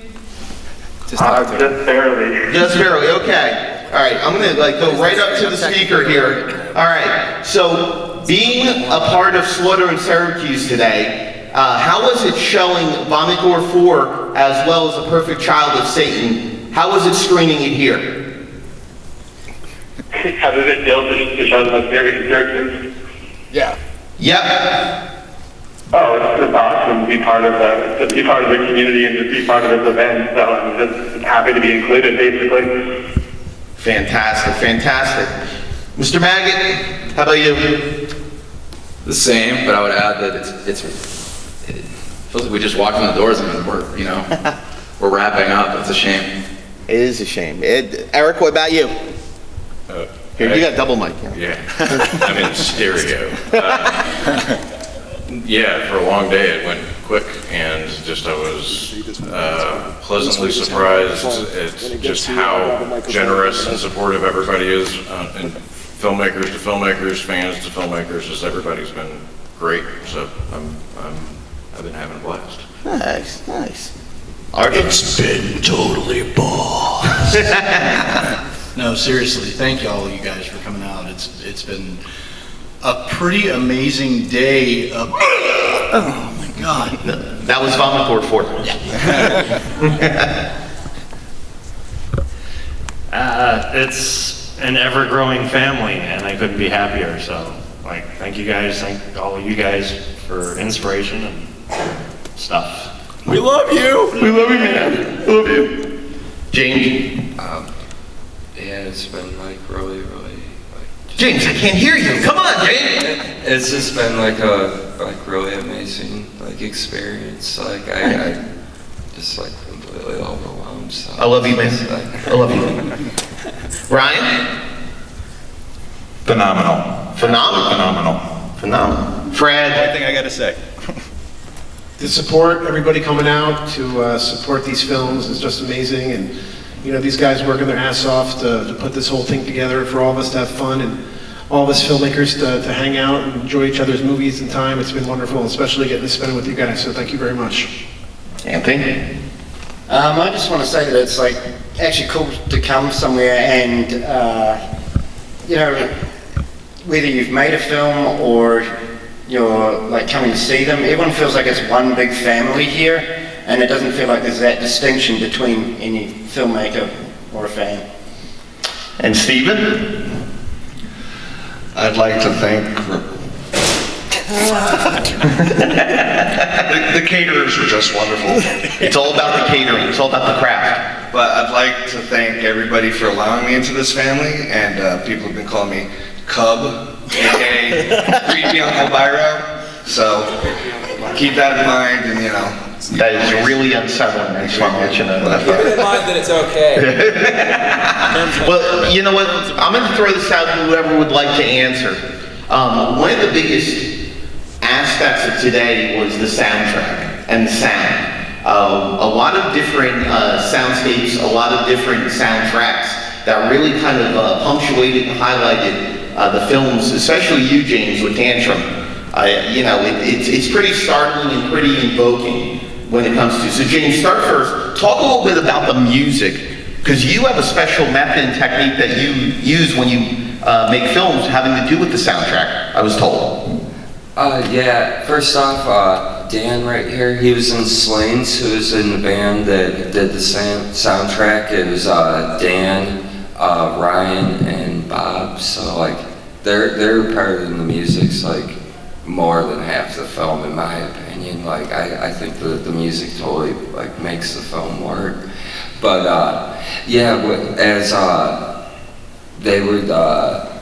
Just barely. Just barely, okay. All right, I'm going to go right up to the speaker here. All right, so being a part of Slaughter in Syracuse today, how was it showing Vomit Gore 4 as well as A Perfect Child of Satan? How was it screening it here? How does it feel to show the Syracuse? Yeah. Yep. Oh, it's awesome to be part of the community and to be part of this event. So I'm just happy to be included, basically. Fantastic, fantastic. Mr. Maggot, how about you? The same, but I would add that it feels like we just walked in the doors and we're wrapping up. It's a shame. It is a shame. Eric, what about you? Here, you got double mic. Yeah, I'm in stereo. Yeah, for a long day it went quick, and just I was pleasantly surprised at just how generous and supportive everybody is, and filmmakers to filmmakers, fans to filmmakers. Just everybody's been great. So I've been having a blast. Nice. It's been totally boss. No, seriously, thank all you guys for coming out. It's been a pretty amazing day. Oh my God. That was Vomitor 4. It's an ever-growing family, and I couldn't be happier. So, thank you guys, thank all of you guys for inspiration and stuff. We love you. We love you, man. We love you. James. Yeah, it's been really James, I can't hear you. Come on, James. It's just been a really amazing experience. I just completely overwhelmed. So I love you, man. I love you. Ryan? Phenomenal. Fred? Only thing I got to say. To support everybody coming out to support these films is just amazing, and these guys working their ass off to put this whole thing together for all of us to have fun and all of us filmmakers to hang out and enjoy each other's movies and time. It's been wonderful, especially getting to spend it with you guys, so thank you very much. Anthony? I just want to say that it's actually cool to come somewhere and whether you've made a film or you're coming to see them, everyone feels like it's one big family here, and it doesn't feel like there's that distinction between any filmmaker or a fan. And Stephen? I'd like to thank the caterers were just wonderful. It's all about the catering. It's all about the craft. But I'd like to thank everybody for allowing me into this family, and people have been calling me Cub, aka Creepy Uncle Biro. So keep that in mind, and that is really unsettling. I just want to let you know that. Keep in mind that it's okay. Well, you know what? I'm going to throw this out to whoever would like to answer. One of the biggest aspects of today was the soundtrack and the sound. A lot of different soundscapes, a lot of different soundtracks that really kind of punctuated and highlighted the films, especially you, James, with Tantrum. It's pretty startling and pretty invoking when it comes to. So James, start first. Talk a little bit about the music, because you have a special method and technique that you use when you make films having to do with the soundtrack, I was told. Yeah, first off, Dan right here, he was in Slains, who was in the band that did the soundtrack. It was Dan, Ryan, and Bob, so they're part of the music's more than half the film, in my opinion. I think the music totally makes the film work. But yeah, as they would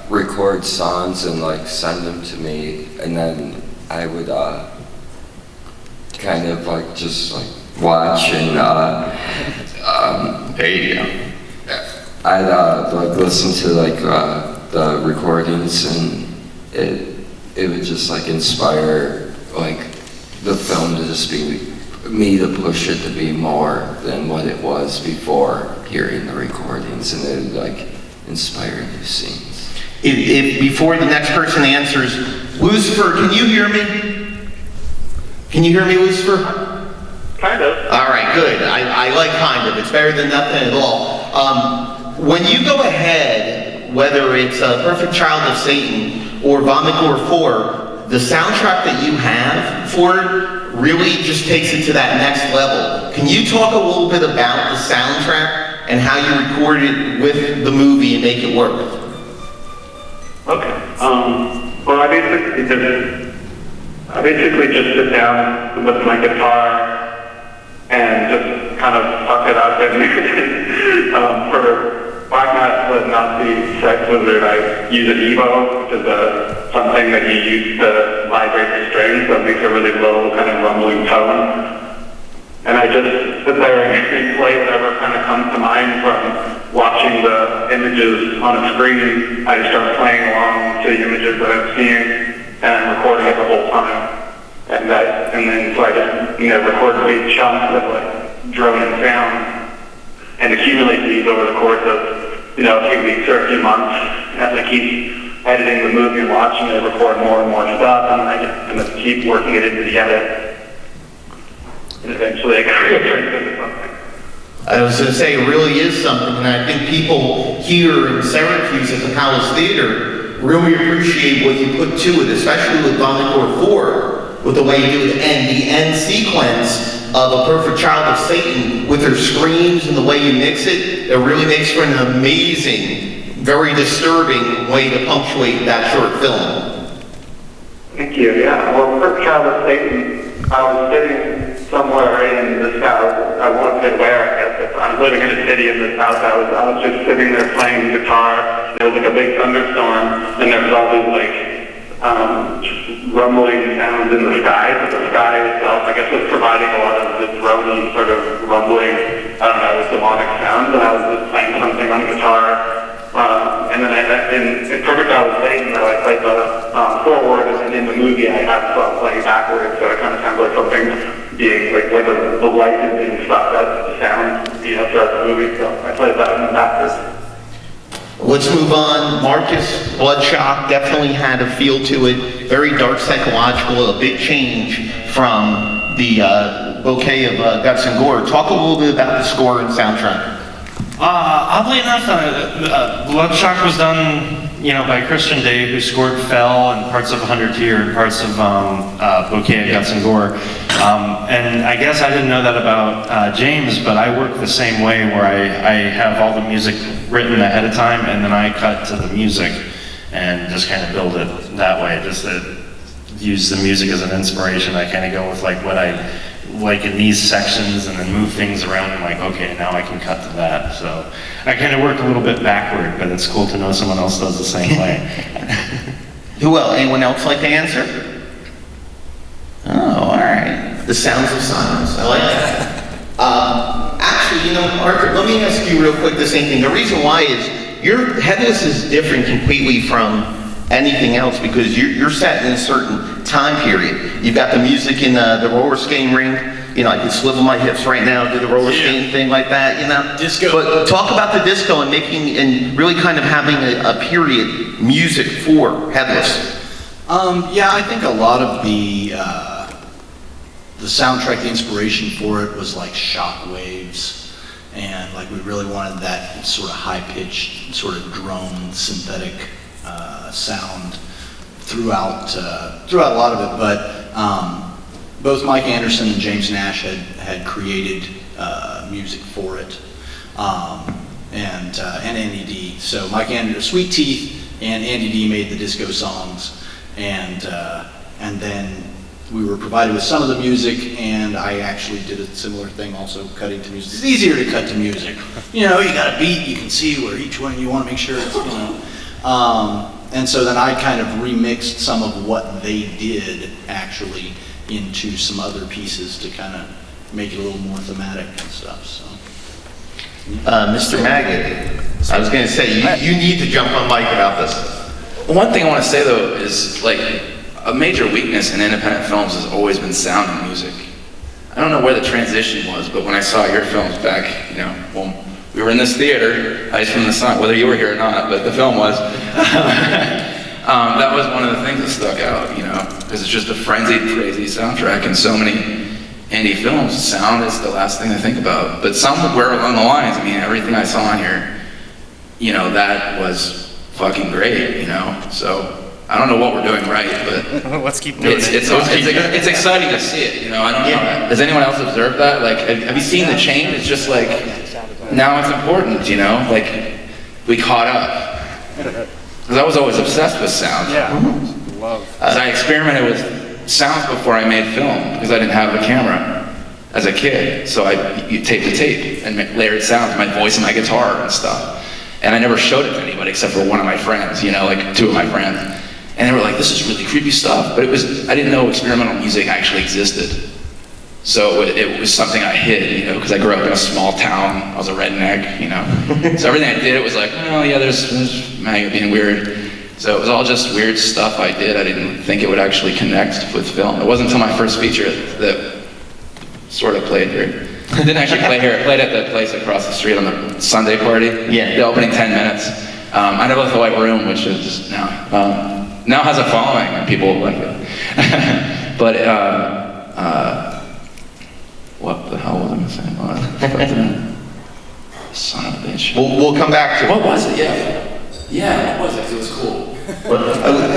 record songs and send them to me, and then I would kind of just watch and there you go. I'd listen to the recordings, and it would just inspire the film to just be me, to push it to be more than what it was before hearing the recordings, and it would inspire new scenes. Before the next person answers, Lucifer, can you hear me? Can you hear me, Lucifer? Kind of. All right, good. I like kind of. It's better than nothing at all. When you go ahead, whether it's Perfect Child of Satan or Vomitor 4, the soundtrack that you have for it really just takes it to that next level. Can you talk a little bit about the soundtrack and how you record it with the movie and make it work? Okay. Well, I basically just I basically just sit down with my guitar and just kind of suck it up. And for Black Mass, the Nazi sex wizard, I use an Evo, which is something that you use to vibrate the strings, so it makes a really low, kind of rumbling tone. And I just sit there and play whatever kind of comes to mind from watching the images on a screen. I start playing along to the images that I'm seeing, and I'm recording it the whole time. And then so I just record big chunks of like droning sound and accumulate these over the course of a few weeks or a few months. As I keep editing the movie and watching it, I record more and more stuff, and I just kind of keep working it into the edit. And eventually it turns into something. I was going to say, it really is something, and I think people here in Syracuse at the Palace Theater really appreciate what you put to it, especially with Gore 4, with the way you do it, and the end sequence of A Perfect Child of Satan, with her screams and the way you mix it, it really makes for an amazing, very disturbing way to punctuate that short film. Thank you, yeah. Well, Perfect Child of Satan, I was sitting somewhere in this house. I won't say where, I guess. I'm living in a city in this house. I was just sitting there playing guitar. There was like a big thunderstorm, and there was all these like rumbling sounds in the sky. But the sky itself, I guess, was providing a lot of this droning sort of rumbling, demonic sounds. And I was just playing something on guitar. And then in Perfect Child of Satan, I played the forward, and then in the movie I have stuff playing backwards, so it kind of sounds like something being like the licensing stuff that sounds throughout the movie. So I played that in the backwards. Let's move on. Marcus, Bloodshot definitely had a feel to it. Very dark, psychological, a big change from the Bouquet of Guts and Gore. Talk a little bit about the score and soundtrack. Oddly enough, Bloodshot was done, by Christian Dave, who scored Fell and parts of 100 Tear and parts of Bouquet of Guts and Gore. And I guess I didn't know that about James, but I work the same way, where I have all the music written ahead of time, and then I cut to the music and just kind of build it that way. Just to use the music as an inspiration. I kind of go with like what I like in these sections, and then move things around, and like, okay, now I can cut to that. So I kind of work a little bit backward, but it's cool to know someone else does the same way. Who else? Anyone else like to answer? Oh, all right. The sounds of silence. I like that. Actually, Arthur, let me ask you real quick the same thing. The reason why is your Headless is different completely from anything else, because you're set in a certain time period. You've got the music in the roller skating rink. I can swivel my hips right now, do the roller skating thing like that, Disco. But talk about the disco and making, and really kind of having a period music for Headless. Yeah, I think a lot of the soundtrack, the inspiration for it was like shock waves, and like we really wanted that sort of high-pitched, sort of drone synthetic sound throughout a lot of it. But both Mike Anderson and James Nash had created music for it, and Andy D. So Mike Anderson, Sweet Teeth, and Andy D made the disco songs, and then we were provided with some of the music, and I actually did a similar thing, also cutting to music. It's easier to cut to music. You got a beat, you can see where each one you want to make sure it's, and so then I kind of remixed some of what they did actually into some other pieces to kind of make it a little more thematic and stuff. So, Mr. Maggot, I was going to say, you need to jump on mic about this. One thing I want to say though is like a major weakness in independent films has always been sound and music. I don't know where the transition was, but when I saw your films back, we were in this theater, Ice from the Sun, whether you were here or not, but the film was. That was one of the things that stuck out, because it's just a frenzied, crazy soundtrack, and so many indie films, sound is the last thing I think about. But somewhere along the lines, everything I saw on here, that was fucking great, So I don't know what we're doing right, but let's keep doing it. It's exciting to see it, I don't know. Has anyone else observed that? Like, have you seen the change? It's just like, now it's important, like, we caught up. Because I was always obsessed with sound. Yeah, love. As I experimented with sounds before I made film because I didn't have a camera as a kid. So you tape to tape and layered sounds, my voice and my guitar and stuff. And I never showed it to anybody except for one of my friends, you know, like 2 of my friends. And they were like, this is really creepy stuff. But I didn't know experimental music actually existed. So it was something I hid, you know, because I grew up in a small town. I was a redneck, you know. So everything I did, it was like, oh yeah, there's Maggot being weird. So it was all just weird stuff I did. I didn't think it would actually connect with film. It wasn't until my first feature that sort of played here. It didn't actually play here. It played at the place across the street on the Sunday party. Yeah. The opening 10 minutes. I never left the White Room, which is now has a following and people like it. But what the hell was I saying? Son of a bitch. We'll come back to it. What was it? Yeah, what was it? It was cool.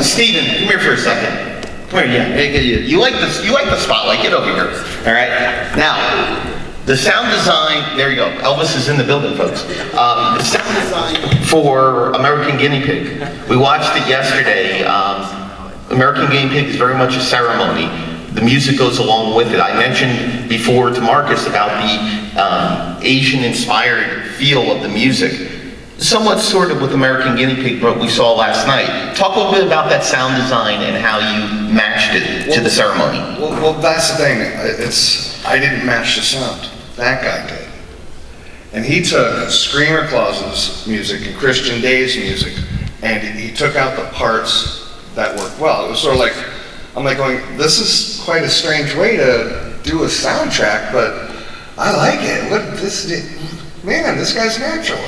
Steven, come here for a second. Come here, yeah. You like the spotlight. Get over here. All right. Now, the sound design. There you go. Elvis is in the building, folks. The sound design for American Guinea Pig. We watched it yesterday. American Guinea Pig is very much a ceremony. The music goes along with it. I mentioned before to Marcus about the Asian-inspired feel of the music. Somewhat sort of with American Guinea Pig, what we saw last night. Talk a little bit about that sound design and how you matched it to the ceremony. Well, that's the thing. I didn't match the sound. That guy did. And he took Screamer Claus's music and Christian Day's music, and he took out the parts that worked well. It was sort of like, I'm like going, this is quite a strange way to do a soundtrack, but I like it. Man, this guy's natural.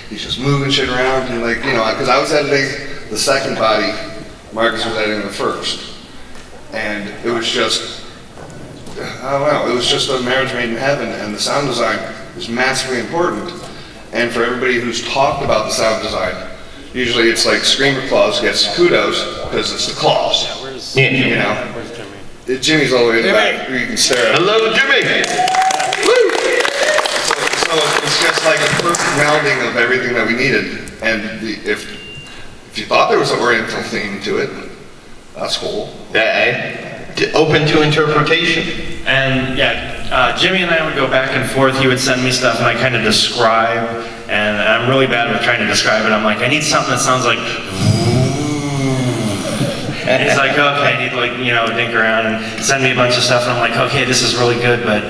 He's just moving shit around and like, you know, because I was editing the second body, Marcus was editing the first. And it was just, I don't know, it was just a marriage made in heaven, and the sound design is massively important. And for everybody who's talked about the sound design, usually it's like Screamer Claus gets kudos because it's the claws. Yeah. You know? Jimmy's all the way in the back where you can stare at him. Hello, Jimmy! Woo! So it's just like a perfect melding of everything that we needed. And if you thought there was an Oriental theme to it, that's cool. Open to interpretation. And yeah, Jimmy and I would go back and forth. He would send me stuff and I kind of describe, and I'm really bad with trying to describe it. I'm like, I need something that sounds like and he's like, okay, I need like, you know, dink around and send me a bunch of stuff, and I'm like, okay, this is really good, but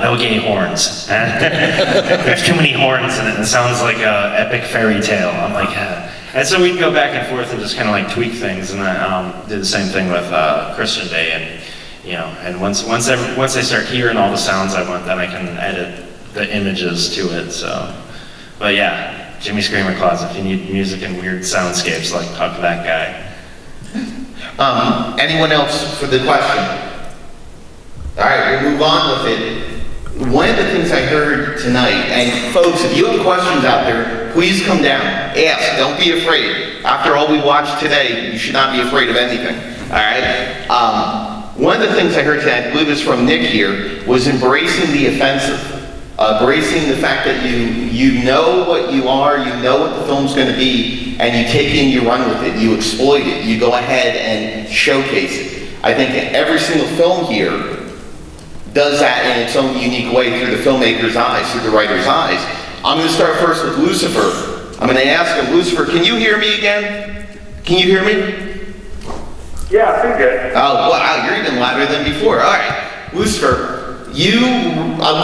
no gay horns. There's too many horns in it. It sounds like an epic fairy tale. I'm like, and so we'd go back and forth and just kind of like tweak things, and I did the same thing with Christian Day, and you know, and once I start hearing all the sounds I want, then I can edit the images to it. So, but yeah, Jimmy Screamer Claus. If you need music and weird soundscapes, like talk to that guy. Anyone else for the question? All right, we'll move on with it. One of the things I heard tonight, and folks, if you have questions out there, please come down, ask, don't be afraid. After all we watched today, you should not be afraid of anything, all right? One of the things I heard tonight, I believe it was from Nick here, was embracing the offensive. Embracing the fact that you know what you are, you know what the film's going to be, and you take it and you run with it, you exploit it, you go ahead and showcase it. I think every single film here does that in its own unique way through the filmmaker's eyes, through the writer's eyes. I'm going to start first with Lucifer. I'm going to ask him, Lucifer, can you hear me again? Can you hear me? Yeah, pretty good. Oh, wow, you're even louder than before. All right, Lucifer. We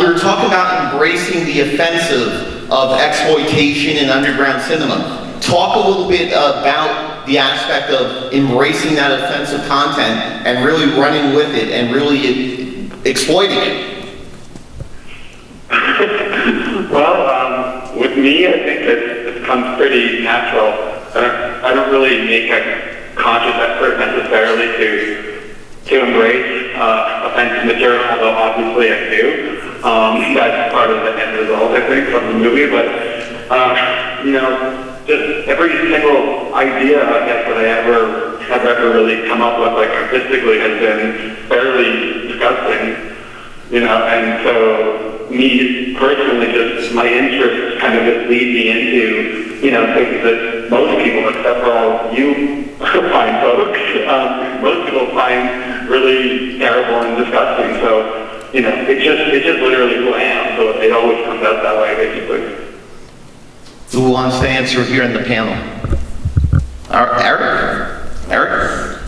were talking about embracing the offensive of exploitation and underground cinema. Talk a little bit about the aspect of embracing that offensive content and really running with it and really exploiting it. Well, with me, I think it comes pretty natural. I don't really make a conscious effort necessarily to embrace offensive material, although obviously I do. That's part of the end result, I think, from the movie. But you know, just every single idea, I guess, that I have ever really come up with, like artistically, has been fairly disgusting. You know, and so me personally, just my interests kind of just lead me into, you know, things that that most people, except for all you fine folks, most people find really terrible and disgusting. So, you know, it's just literally who I am. So it always comes out that way, basically. Who wants to answer here in the panel? Eric?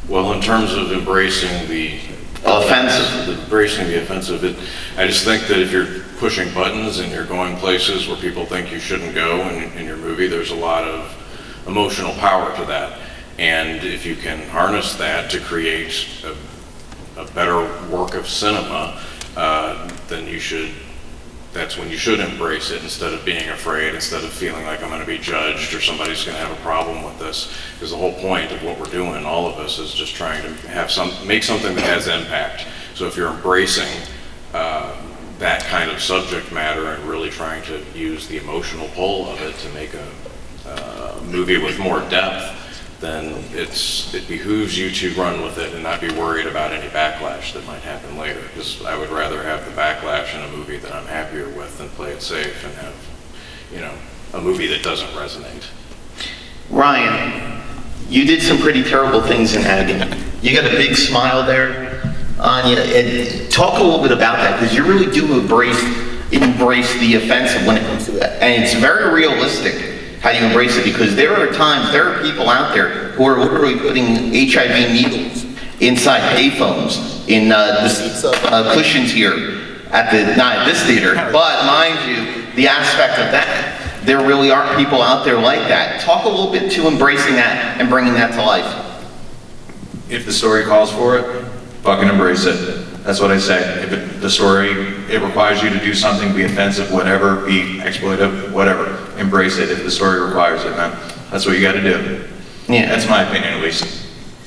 Well, in terms of embracing the offensive, I just think that if you're pushing buttons and you're going places where people think you shouldn't go in your movie, there's a lot of emotional power to that. And if you can harness that to create a better work of cinema, then that's when you should embrace it instead of being afraid, instead of feeling like I'm going to be judged or somebody's going to have a problem with this. Because the whole point of what we're doing, all of us, is just trying to make something that has impact. So if you're embracing that kind of subject matter and really trying to use the emotional pull of it to make a movie with more depth, then it behooves you to run with it and not be worried about any backlash that might happen later. Because I would rather have the backlash in a movie that I'm happier with than play it safe and have, you know, a movie that doesn't resonate. Ryan, you did some pretty terrible things in agony. You got a big smile there on you. And talk a little bit about that, because you really do embrace the offensive when it comes to that. And it's very realistic how you embrace it, because there are people out there who are literally putting HIV needles inside payphones in the seats of cushions here not at this theater, but mind you, the aspect of that, there really are people out there like that. Talk a little bit to embracing that and bringing that to life. If the story calls for it, fucking embrace it. That's what I say. If the story, it requires you to do something, be offensive, whatever, be exploitive, whatever, embrace it if the story requires it, man. That's what you got to do. Yeah. That's my opinion, at least.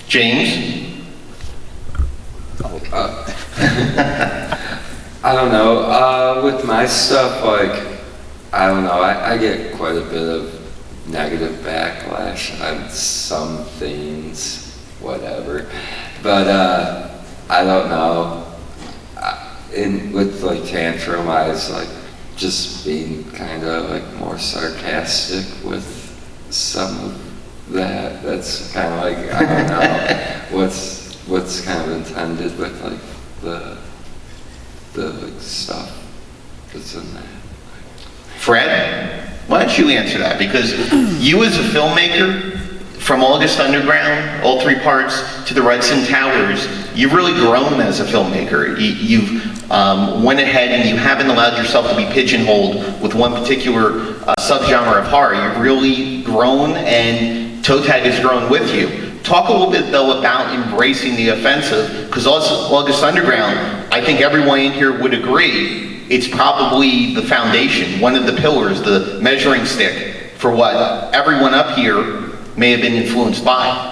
James? I don't know. With my stuff, like, I don't know. I get quite a bit of negative backlash on some things, whatever. But I don't know. With like Tantrum, I was like just being kind of like more sarcastic with some of that. That's kind of like, I don't know what's kind of intended with like the like, stuff that's in that. Fred, why don't you answer that? Because you as a filmmaker, from August Underground, all 3 parts, to the Redson Towers, you've really grown as a filmmaker. You've went ahead and you haven't allowed yourself to be pigeonholed with one particular subgenre of horror. You've really grown, and Toe Tag has grown with you. Talk a little bit, though, about embracing the offensive, because August Underground, I think everyone in here would agree, it's probably the foundation, one of the pillars, the measuring stick for what everyone up here may have been influenced by.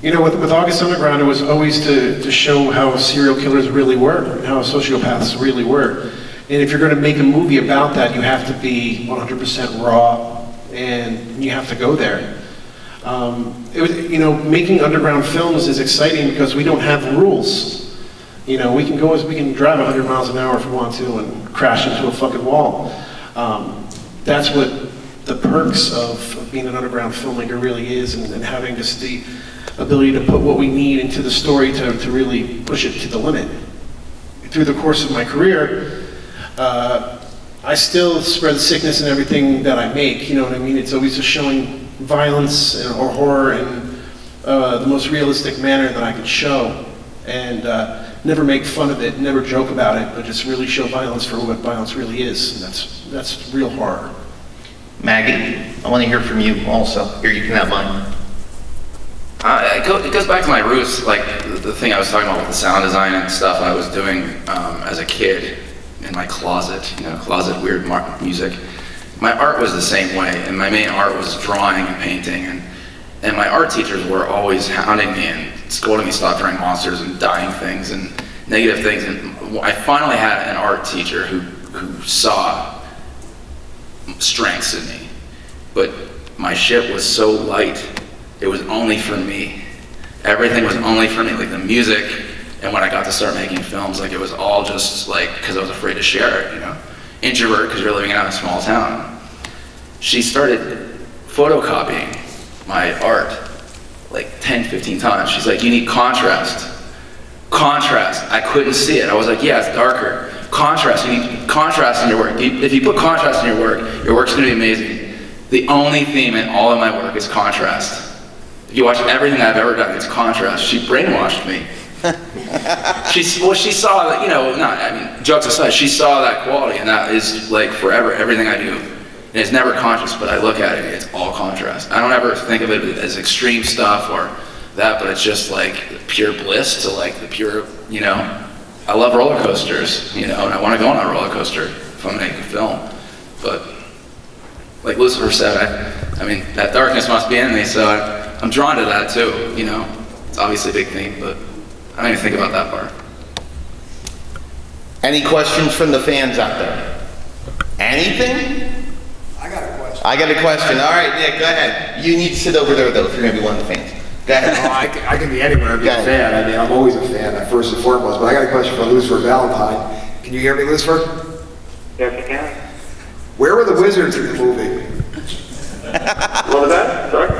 You know, with August Underground, it was always to show how serial killers really were, and how sociopaths really were. And if you're going to make a movie about that, you have to be 100% raw, and you have to go there. You know, making underground films is exciting because we don't have rules. You know, we can drive 100 miles an hour if we want to and crash into a fucking wall. That's what the perks of being an underground filmmaker really is, and having just the ability to put what we need into the story to really push it to the limit. Through the course of my career, I still spread the sickness in everything that I make, you know what I mean? It's always just showing violence or horror in the most realistic manner that I can show, and never make fun of it, never joke about it, but just really show violence for what violence really is. And that's real horror. Maggie, I want to hear from you also. Here, you can have mine. It goes back to my roots, like the thing I was talking about with the sound design and stuff I was doing as a kid in my closet, you know, closet weird music. My art was the same way, and my main art was drawing and painting, and my art teachers were always hounding me and scolding me, stop drawing monsters and dying things and negative things. And I finally had an art teacher who saw strengths in me, but my shit was so light, it was only for me. Everything was only for me, like the music, and when I got to start making films, like it was all just like, because I was afraid to share it, you know. Introvert, because you're living out in a small town. She started photocopying my art like 10, 15 times. She's like, you need contrast. Contrast. I couldn't see it. I was like, yeah, it's darker. Contrast. You need contrast in your work. If you put contrast in your work's gonna be amazing. The only theme in all of my work is contrast. If you watch everything I've ever done, it's contrast. She brainwashed me. She saw that, you know, jokes aside, she saw that quality, and that is like forever, everything I do. And it's never conscious, but I look at it, it's all contrast. I don't ever think of it as extreme stuff or that, but it's just like pure bliss to like the pure, you know. I love roller coasters, you know, and I want to go on a roller coaster if I'm making a film. But like Lucifer said, I mean, that darkness must be in me, so I'm drawn to that too, you know. It's obviously a big theme, but I don't even think about that part. Any questions from the fans out there? Anything? I got a question. I got a question. All right, Nick, go ahead. You need to sit over there, though, if you're going to be one of the fans. Go ahead. Oh, I can be anywhere and be a fan. I mean, I'm always a fan, first and foremost. But I got a question for Lucifer Valentine. Can you hear me, Lucifer? Yes, I can. Where were the wizards in the movie? What was that? Sorry?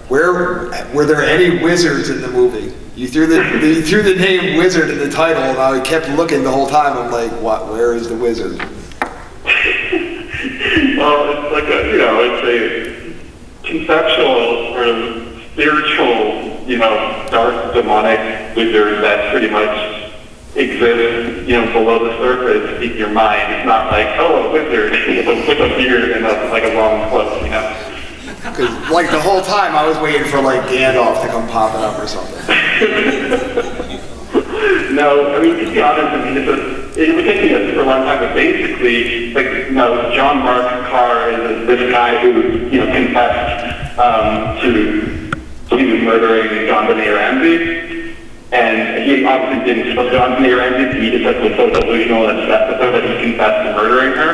Were there any wizards in the movie? You threw the name wizard in the title, and I kept looking the whole time. I'm like, what? Where is the wizard? Well, it's like a, you know, it's a conceptual or spiritual, you know, dark demonic wizard that pretty much exists, you know, below the surface in your mind. It's not like, oh, a wizard with a beard and like a long cloak, you know. Because like the whole time I was waiting for like Gandalf to come popping up or something. No, I mean, to be honest, I mean, it would take me a super long time, but basically, like, you know, John Mark Carr is this guy who, you know, confessed to murdering John Benet Ramsey, and he obviously didn't kill John Benet Ramsey, he just like was so delusional and obsessed with her that he confessed to murdering her.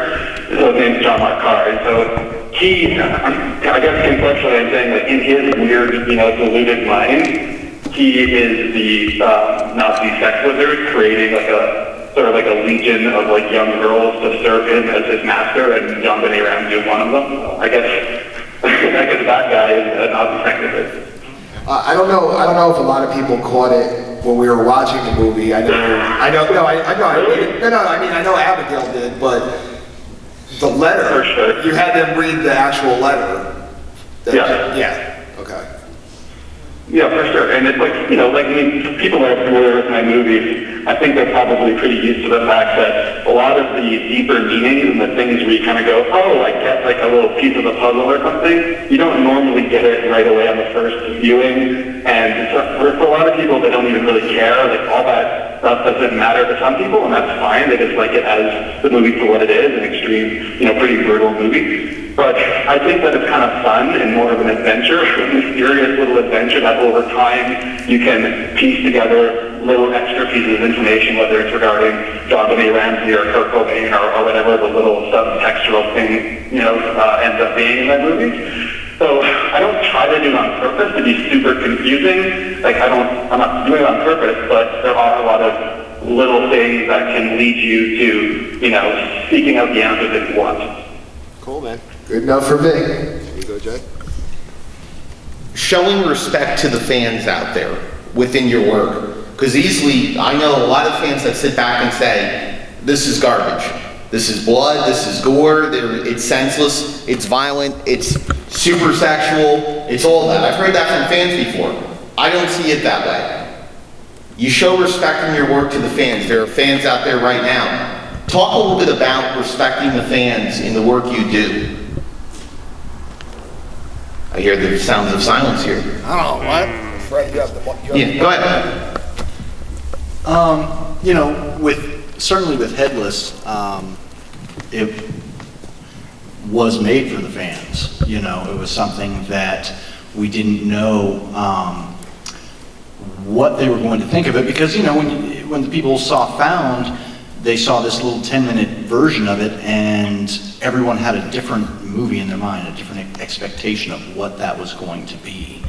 So his name's John Mark Carr, and so he, I guess conceptually I'm saying, like, in his weird, you know, deluded mind, he is the Nazi sex wizard, creating like a sort of like a legion of like young girls to serve him as his master, and John Benet Ramsey is one of them. So I guess that guy is a Nazi sex wizard. I don't know if a lot of people caught it when we were watching the movie. I know Abigail did, but the letter, you had them read the actual letter. Yeah. Okay. Yeah, for sure. And it's like, you know, like, I mean, people that are familiar with my movies, I think they're probably pretty used to the fact that a lot of the deeper meanings and the things where you kind of go, oh, I get like a little piece of the puzzle or something, you don't normally get it right away on the first viewing. And for a lot of people, they don't even really care. Like, all that stuff doesn't matter to some people, and that's fine. They just like it as the movie for what it is, an extreme, you know, pretty brutal movie. But I think that it's kind of fun and more of an adventure, a mysterious little adventure that over time you can piece together little extra pieces of information, whether it's regarding John Benet Ramsey or Kurt Cobain or whatever the little subtextual thing, you know, ends up being in that movie. So I don't try to do it on purpose to be super confusing. Like I'm not doing it on purpose, but there are a lot of little things that can lead you to, you know, seeking out the answers that you want. Cool, man. Good enough for me. There you go, Jay. Showing respect to the fans out there within your work. Because easily, I know a lot of fans that sit back and say, this is garbage. This is blood, this is gore, it's senseless, it's violent, it's super sexual, it's all that. I've heard that from fans before. I don't see it that way. You show respect in your work to the fans. There are fans out there right now. Talk a little bit about respecting the fans in the work you do. I hear the sounds of silence here. Oh, what? Fred, you have the go ahead. You know, certainly with Headless, it was made for the fans. You know, it was something that we didn't know what they were going to think of it, because, you know, when the people saw Found, they saw this little 10-minute version of it, and everyone had a different movie in their mind, a different expectation of what that was going to be.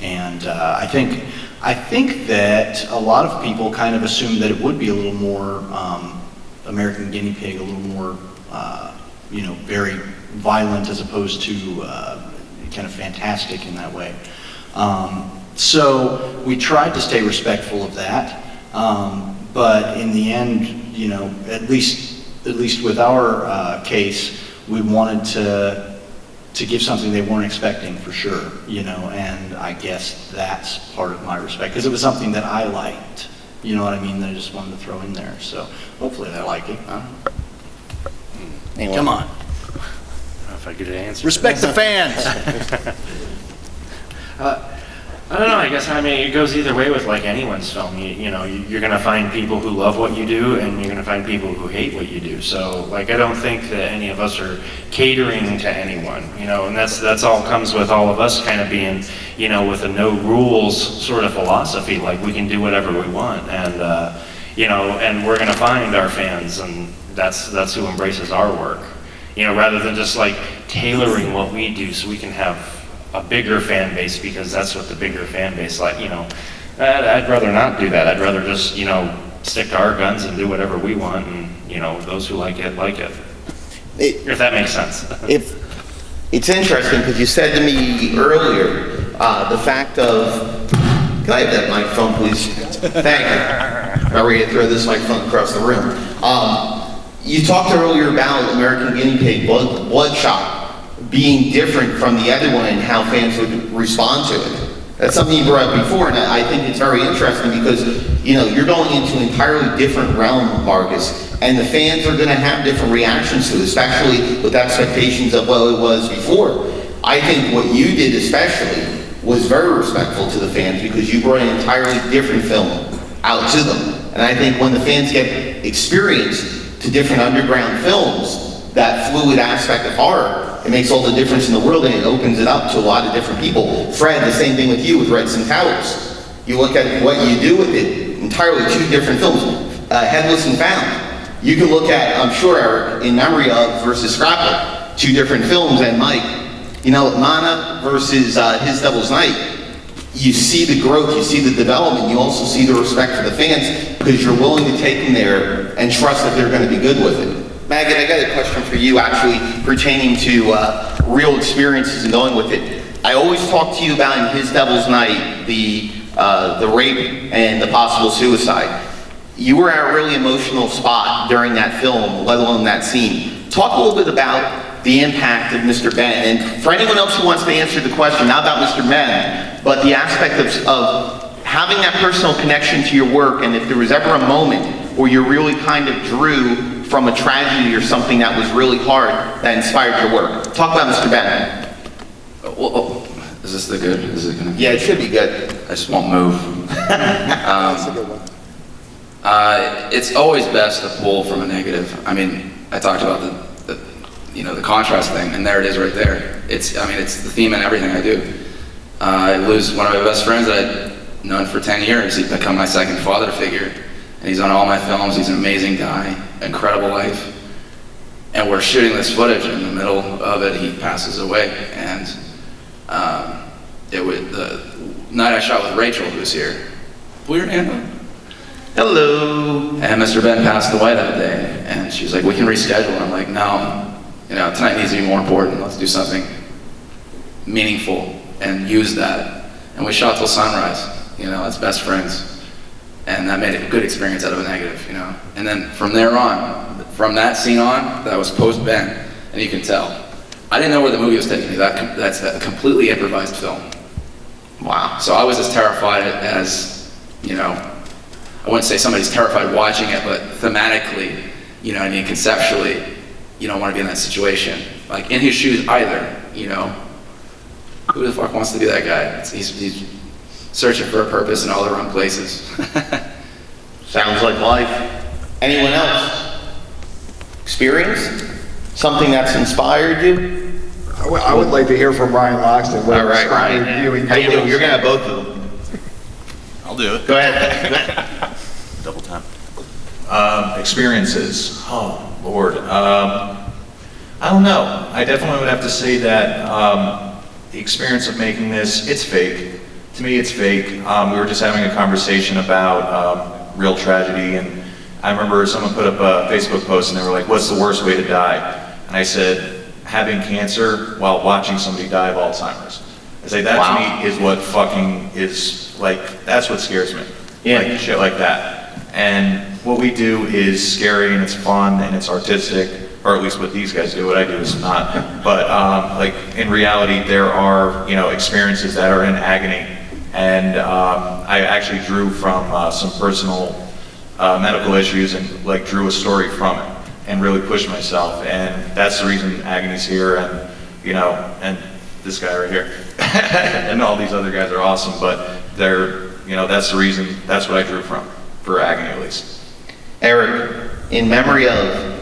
And I think that a lot of people kind of assumed that it would be a little more American Guinea Pig, a little more, you know, very violent, as opposed to kind of fantastic in that way. So we tried to stay respectful of that, but in the end, you know, at least with our case, we wanted to give something they weren't expecting for sure, you know, and I guess that's part of my respect, because it was something that I liked, you know what I mean, that I just wanted to throw in there, so hopefully they like it. I don't know. Anyway. Come on. I don't know if I get an answer. Respect the fans. I don't know, I guess, I mean, it goes either way with like anyone's film. You know, you're gonna find people who love what you do and you're gonna find people who hate what you do. So, like, I don't think that any of us are catering to anyone, you know, and that's all comes with all of us kind of being, you know, with a no rules sort of philosophy, like we can do whatever we want, and, you know, and we're gonna find our fans, and that's who embraces our work. You know, rather than just like tailoring what we do so we can have a bigger fan base, because that's what the bigger fan base like, you know. I'd rather not do that. I'd rather just, you know, stick to our guns and do whatever we want, and, you know, those who like it, if that makes sense. It's interesting because you said to me earlier, the fact of, can I have that microphone, please? Thank you. I'm ready to throw this microphone across the room. You talked earlier about American Guinea Pig, Bloodshot, being different from the other one and how fans would respond to it. That's something you brought up before, and I think it's very interesting because, you know, you're going into an entirely different realm, Marcus, and the fans are going to have different reactions to it, especially with expectations of what it was before. I think what you did especially was very respectful to the fans because you brought an entirely different film out to them. And I think when the fans get experience to different underground films, that fluid aspect of horror, it makes all the difference in the world, and it opens it up to a lot of different people. Fred, the same thing with you with Reds and Towers. You look at what you do with it, entirely two different films. Headless and Found. You can look at, I'm sure, Eric, In Memory Of versus Scrapbook, two different films, and Mike, you know, Mana versus His Devil's Night. You see the growth, you see the development, you also see the respect for the fans because you're willing to take them there and trust that they're going to be good with it. Megan, I got a question for you actually pertaining to real experiences and going with it. I always talk to you about in His Devil's Night, the rape and the possible suicide. You were at a really emotional spot during that film, let alone that scene. Talk a little bit about the impact of Mr. Ben, and for anyone else who wants to answer the question, not about Mr. Ben, but the aspect of having that personal connection to your work, and if there was ever a moment where you really kind of drew from a tragedy or something that was really hard that inspired your work. Talk about Mr. Ben. Is this the good? Is it gonna? Yeah, it should be good. I just won't move. That's a good one. It's always best to pull from a negative. I mean, I talked about the you know, the contrast thing, and there it is right there. It's the theme in everything I do. I lose one of my best friends that I'd known for 10 years. He's become my second father figure. And he's on all my films. He's an amazing guy, incredible life. And we're shooting this footage, and in the middle of it, he passes away. And the night I shot with Rachel, who's here. Put your hand up. Hello. And Mr. Ben passed away that day. And she's like, we can reschedule. I'm like, no, you know, tonight needs to be more important. Let's do something meaningful and use that. And we shot till sunrise. You know, as best friends. And that made a good experience out of a negative, you know. And then from there on, from that scene on, that was post-Ben, and you can tell. I didn't know where the movie was taking me. That's a completely improvised film. Wow. So I was as terrified as, you know, I wouldn't say somebody's terrified watching it, but thematically, you know what I mean, conceptually, you don't want to be in that situation. Like, in his shoes either, you know. Who the fuck wants to be that guy? He's searching for a purpose in all the wrong places. Sounds like life. Anyone else? Experience? Something that's inspired you? I would like to hear from Ryan Loxton. All right, Ryan. How you doing? You're going to have both of them. I'll do it. Go ahead. Double time. Experiences. Oh, Lord. I don't know. I definitely would have to say that the experience of making this, it's fake. To me, it's fake. We were just having a conversation about real tragedy, and I remember someone put up a Facebook post and they were like, what's the worst way to die? And I said, having cancer while watching somebody die of Alzheimer's. I say that to me is what fucking is, like, that's what scares me. Yeah. Like shit like that. And what we do is scary and it's fun and it's artistic, or at least what these guys do. What I do is not. But like in reality, there are, you know, experiences that are in agony. And I actually drew from some personal medical issues and like drew a story from it and really pushed myself. And that's the reason Agony's here, and you know, and this guy right here, and all these other guys are awesome. But they're, you know, that's the reason. That's what I drew from for Agony, at least. Eric, in memory of,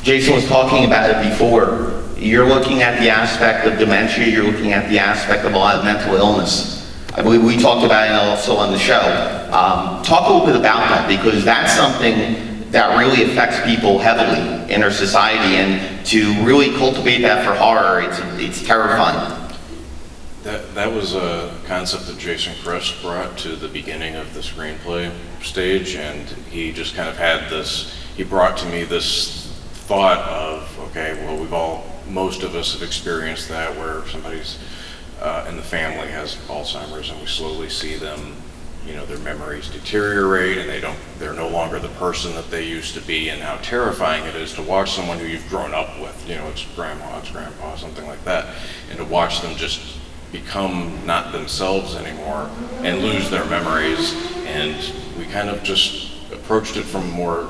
Jason was talking about it before. You're looking at the aspect of dementia. You're looking at the aspect of a lot of mental illness. I believe we talked about it also on the show. Talk a little bit about that, because that's something that really affects people heavily in our society, and to really cultivate that for horror, it's terrifying. That was a concept that Jason Crest brought to the beginning of the screenplay stage, and he just kind of had this, he brought to me this thought of, okay, well, most of us have experienced that, where somebody's in the family has Alzheimer's, and we slowly see them, you know, their memories deteriorate, and they're no longer the person that they used to be, and how terrifying it is to watch someone who you've grown up with, you know, it's grandma, it's grandpa, something like that, and to watch them just become not themselves anymore and lose their memories. And we kind of just approached it from more,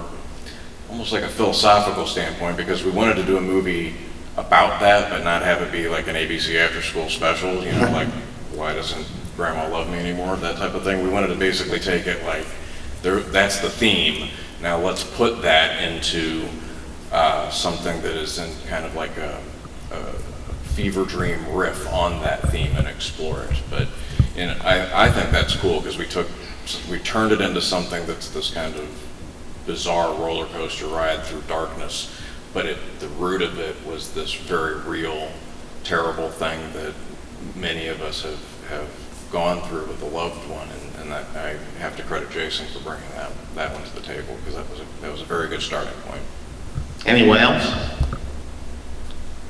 almost like a philosophical standpoint, because we wanted to do a movie about that, but not have it be like an ABC after school special, you know, like, why doesn't grandma love me anymore, that type of thing. We wanted to basically take it like, that's the theme. Now let's put that into something that is in kind of like a fever dream riff on that theme and explore it. But I think that's cool, because we turned it into something that's this kind of bizarre roller coaster ride through darkness, but the root of it was this very real, terrible thing that many of us have gone through with a loved one, and that I have to credit Jason for bringing that one to the table, because that was a very good starting point. Anyone else?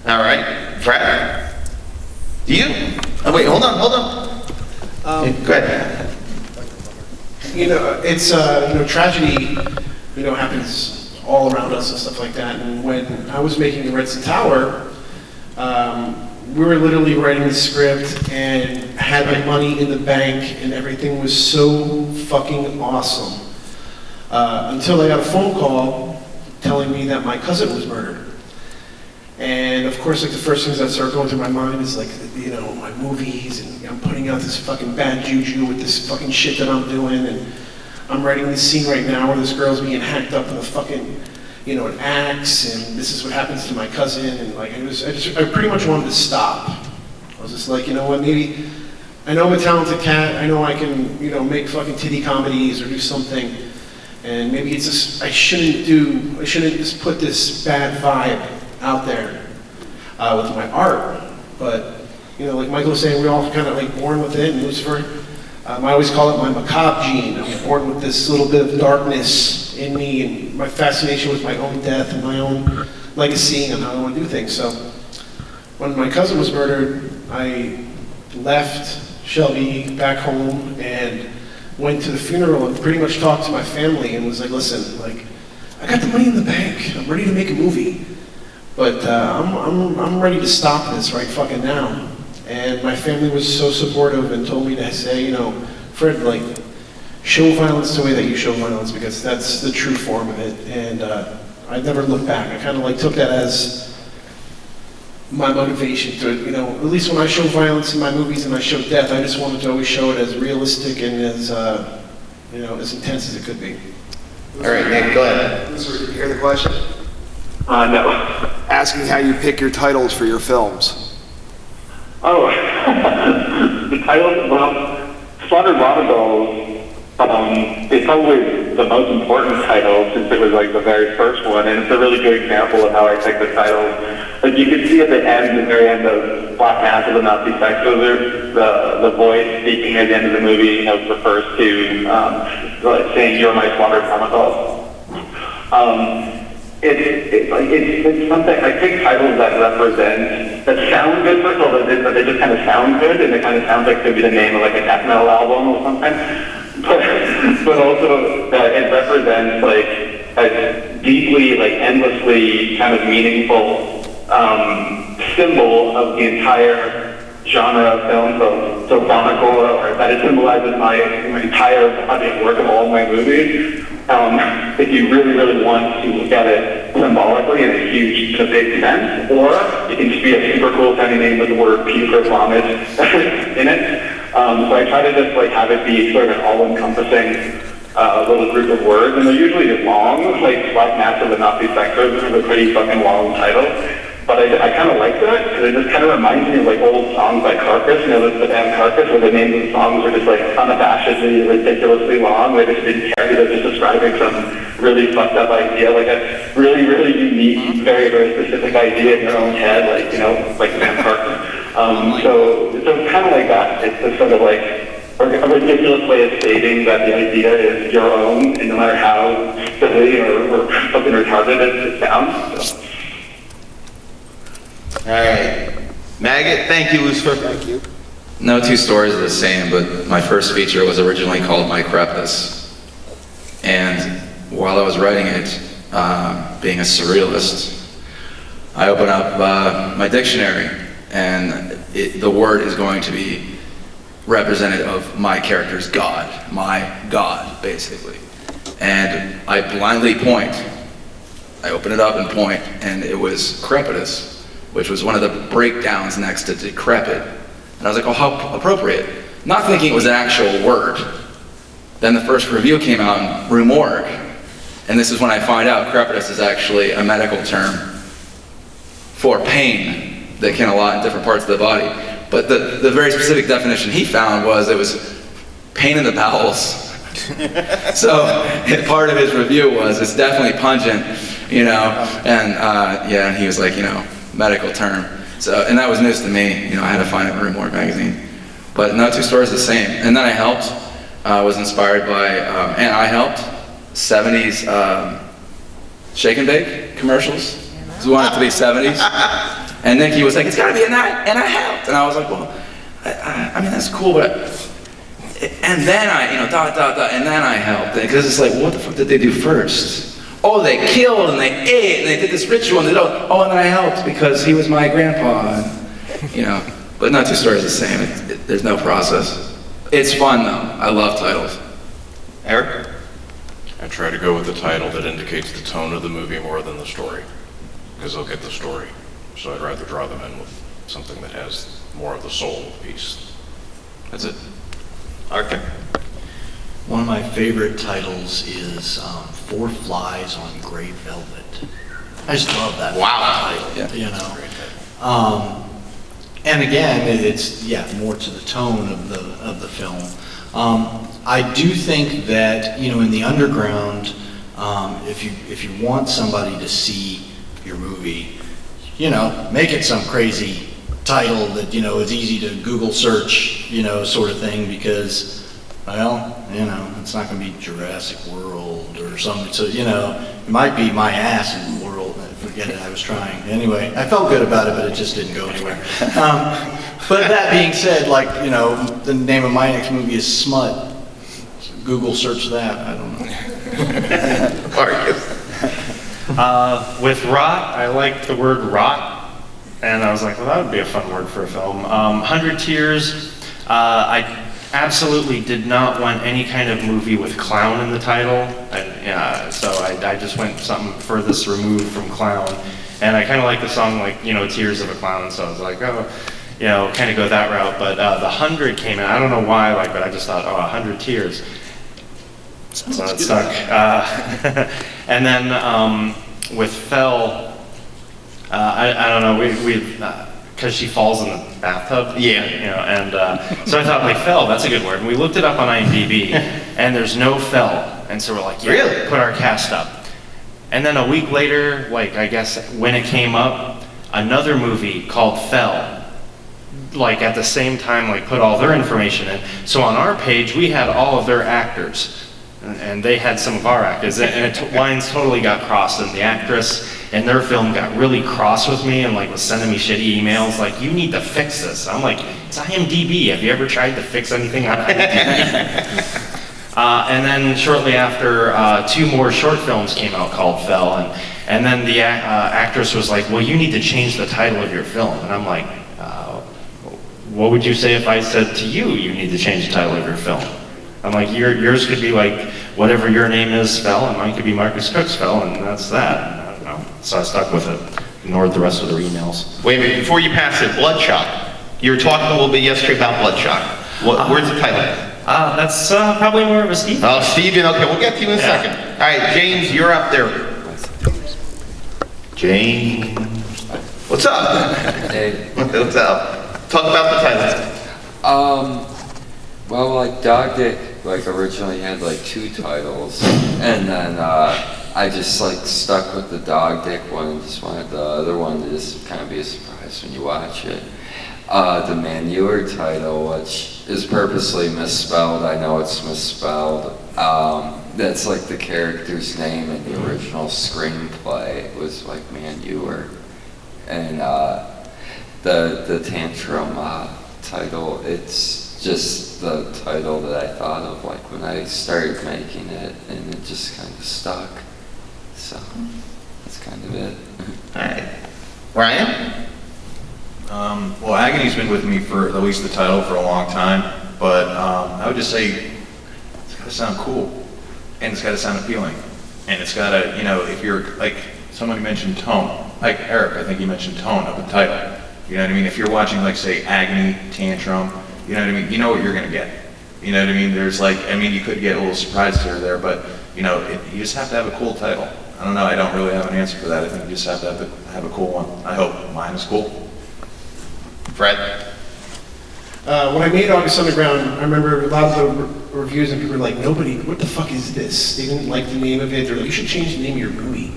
All right, Fred. Do you? Oh wait, hold on. Go ahead. You know, it's you know, tragedy, you know, happens all around us and stuff like that. And when I was making the Redson Tower, we were literally writing the script and had my money in the bank, and everything was so fucking awesome. Until I got a phone call telling me that my cousin was murdered. And of course, like, the first things that start going through my mind is like, you know, my movies, and I'm putting out this fucking bad juju with this fucking shit that I'm doing, and I'm writing this scene right now where this girl's being hacked up with a fucking, you know, an axe, and this is what happens to my cousin, and like, I pretty much wanted to stop. I was just like, you know what, maybe, I know I'm a talented cat, I know I can, you know, make fucking titty comedies or do something, and maybe it's just, I shouldn't just put this bad vibe out there with my art. But, you know, like Michael was saying, we're all kind of like born with it, and Lucifer, I always call it my macabre gene. I'm born with this little bit of darkness in me, and my fascination with my own death and my own legacy and how I want to do things. So when my cousin was murdered, I left Shelby back home and went to the funeral and pretty much talked to my family and was like, listen, like, I got the money in the bank, I'm ready to make a movie, but I'm ready to stop this right fucking now. And my family was so supportive and told me to say, you know, Fred, like, show violence the way that you show violence, because that's the true form of it. And I never looked back. I kind of like took that as my motivation to, you know, at least when I show violence in my movies and I show death, I just wanted to always show it as realistic and as, you know, as intense as it could be. All right, Nick, go ahead. Did you hear the question? No. Asking how you pick your titles for your films. Oh, the title, well, Slaughtered Lava Dolls, it's always the most important title since it was like the very first one, and it's a really good example of how I pick the titles. Like, you can see at the end, the very end of Black Mass of the Nazi Sex Wizard, the voice speaking at the end of the movie, you know, refers to saying, "You're my slaughtered lava doll." it's something, I pick titles that represent, that sound good first of all, but they just kind of sound good, and it kind of sounds like could be the name of like a death metal album or something. But also that it represents like a deeply, like endlessly kind of meaningful symbol of the entire genre of film, so Barnacle, or that it symbolizes my entire body of work of all my movies. If you really, really want to look at it symbolically in a huge, in a big sense, or it can just be a super cool sounding name with the word puke or vomit in it. So I try to just like have it be sort of an all-encompassing little group of words, and they're usually just long, like Black Master would not be sexist, which is a pretty fucking long title. But I kind of like that, because it just kind of reminds me of like old songs by Carcass, you know, the band Carcass, where the names of the songs were just like unabashedly, ridiculously long. They just didn't care, they're just describing some really fucked up idea, like a really, really unique, very, very specific idea in their own head, like, you know, like the band Carcass. So it's kind of like that. It's just sort of like a ridiculous way of stating that the idea is your own, and no matter how silly or something retarded it sounds. So. All right. Maggot, thank you, Lucifer. Thank you. No two stories are the same, but my first feature was originally called My Crepus. And while I was writing it, being a surrealist, I opened up my dictionary, and the word is going to be representative of my character's God, my God, basically. And I blindly point. I open it up and point, and it was crepitus, which was one of the breakdowns next to decrepit. And I was like, oh, how appropriate. Not thinking it was an actual word. Then the first review came out in Rue Morgue. And this is when I find out crepitus is actually a medical term for pain that can a lot in different parts of the body. But the very specific definition he found was it was pain in the bowels. So part of his review was it's definitely pungent, you know, and yeah, and he was like, you know, medical term. So, and that was news to me, you know, I had to find it in Rue Morgue magazine. But no two stories the same. And then I helped, was inspired by, and I helped 70s shake and bake commercials. We wanted it to be 70s. And Nikki was like, it's gotta be and I helped. And I was like, well, I mean, that's cool, but, and then I, you know, and then I helped. Because it's like, what the fuck did they do first? Oh, they killed and they ate and they did this ritual and they don't, oh, and then I helped because he was my grandpa. And, you know, but not two stories the same. There's no process. It's fun though. I love titles. Eric? I try to go with the title that indicates the tone of the movie more than the story, because they'll get the story. So I'd rather draw them in with something that has more of the soul piece. That's it. Arthur? One of my favorite titles is Four Flies on Gray Velvet. I just love that title, you know. And again, it's more to the tone of the film. I do think that, you know, in the underground, if you want somebody to see your movie, you know, make it some crazy title that, you know, is easy to Google search, you know, sort of thing, because, well, you know, it's not going to be Jurassic World or something. So, you know, it might be My Ass in the World. Forget it, I was trying. Anyway, I felt good about it, but it just didn't go anywhere. But that being said, like, you know, the name of my next movie is Smut. Google search that, I don't know. With rot, I like the word rot, and I was like, well, that would be a fun word for a film. 100 Tears, I absolutely did not want any kind of movie with clown in the title, and so I just went something furthest removed from clown, and I kind of like the song, like, you know, Tears of a Clown, so I was like, oh, you know, kind of go that route. But the 100 came in, I don't know why, like, but I just thought, oh, 100 Tears. So it stuck. And then with Fell, I don't know, because she falls in the bathtub. Yeah. You know, and so I thought, like, Fell, that's a good word. And we looked it up on IMDb, and there's no Fell. And so we're like, yeah, really? Put our cast up. And then a week later, like, I guess when it came up, another movie called Fell, like at the same time, like, put all their information in. So on our page, we had all of their actors and they had some of our actors, and lines totally got crossed, and the actress in their film got really cross with me and like was sending me shitty emails like, you need to fix this. I'm like, it's IMDb. Have you ever tried to fix anything on IMDb? And then shortly after, 2 more short films came out called Fell, and then the actress was like, well, you need to change the title of your film. And I'm like, what would you say if I said to you, you need to change the title of your film? I'm like, yours could be like, whatever your name is, Fell, and mine could be Marcus Cook's Fell, and that's that. I don't know. So I stuck with it. Ignored the rest of their emails. Wait a minute, before you pass it, Bloodshot. You were talking a little bit yesterday about Bloodshot. Where's the title? That's probably more of a Steve. Oh, Steven, okay, we'll get to you in a second. All right, James, you're up there. James. What's up? Hey. What's up? Talk about the title. Well, like Dog Dick, like originally had like 2 titles, and then I just like stuck with the Dog Dick one and just wanted the other one to just kind of be a surprise when you watch it. The Manure title, which is purposely misspelled, I know it's misspelled. That's like the character's name in the original screenplay. It was like Manure. And the Tantrum title, it's just the title that I thought of like when I started making it, and it just kind of stuck. So that's kind of it. All right. Ryan? Well, Agony's been with me for at least the title for a long time, but I would just say it's got to sound cool, and it's got to sound appealing, and it's got to, you know, if you're like, somebody mentioned tone, like Eric, I think he mentioned tone of the title. You know what I mean? If you're watching, like, say, Agony, Tantrum, you know what I mean? You know what you're going to get. You know what I mean? There's like, I mean, you could get a little surprise here or there, but, you know, you just have to have a cool title. I don't know, I don't really have an answer for that. I think you just have to have a cool one. I hope mine is cool. Fred? When I made August Underground, I remember a lot of the reviews and people were like, nobody, what the fuck is this? They didn't like the name of it, or like, you should change the name of your movie.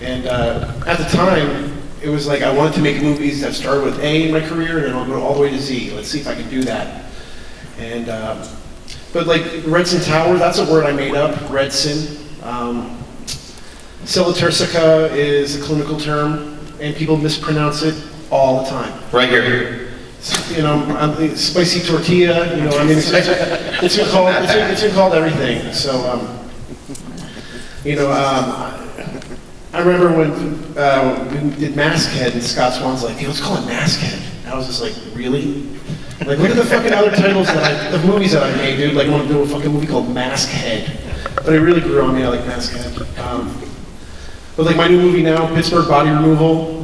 And at the time, it was like I wanted to make movies that started with A in my career, and then I'll go all the way to Z. Let's see if I can do that. And but like Redson Tower, that's a word I made up, Redson. Selatersica is a clinical term, and people mispronounce it all the time. Right here. You know, spicy tortilla. You know, I mean, it's been called everything. So, you know, I remember when we did Maskhead, and Scott Swan's like, "Hey, let's call it Maskhead." And I was just like, "Really? Like, look at the fucking other titles of movies that I made, dude. Like, I want to do a fucking movie called Maskhead." But it really grew on me. I like Maskhead. But like my new movie now, Pittsburgh Body Removal.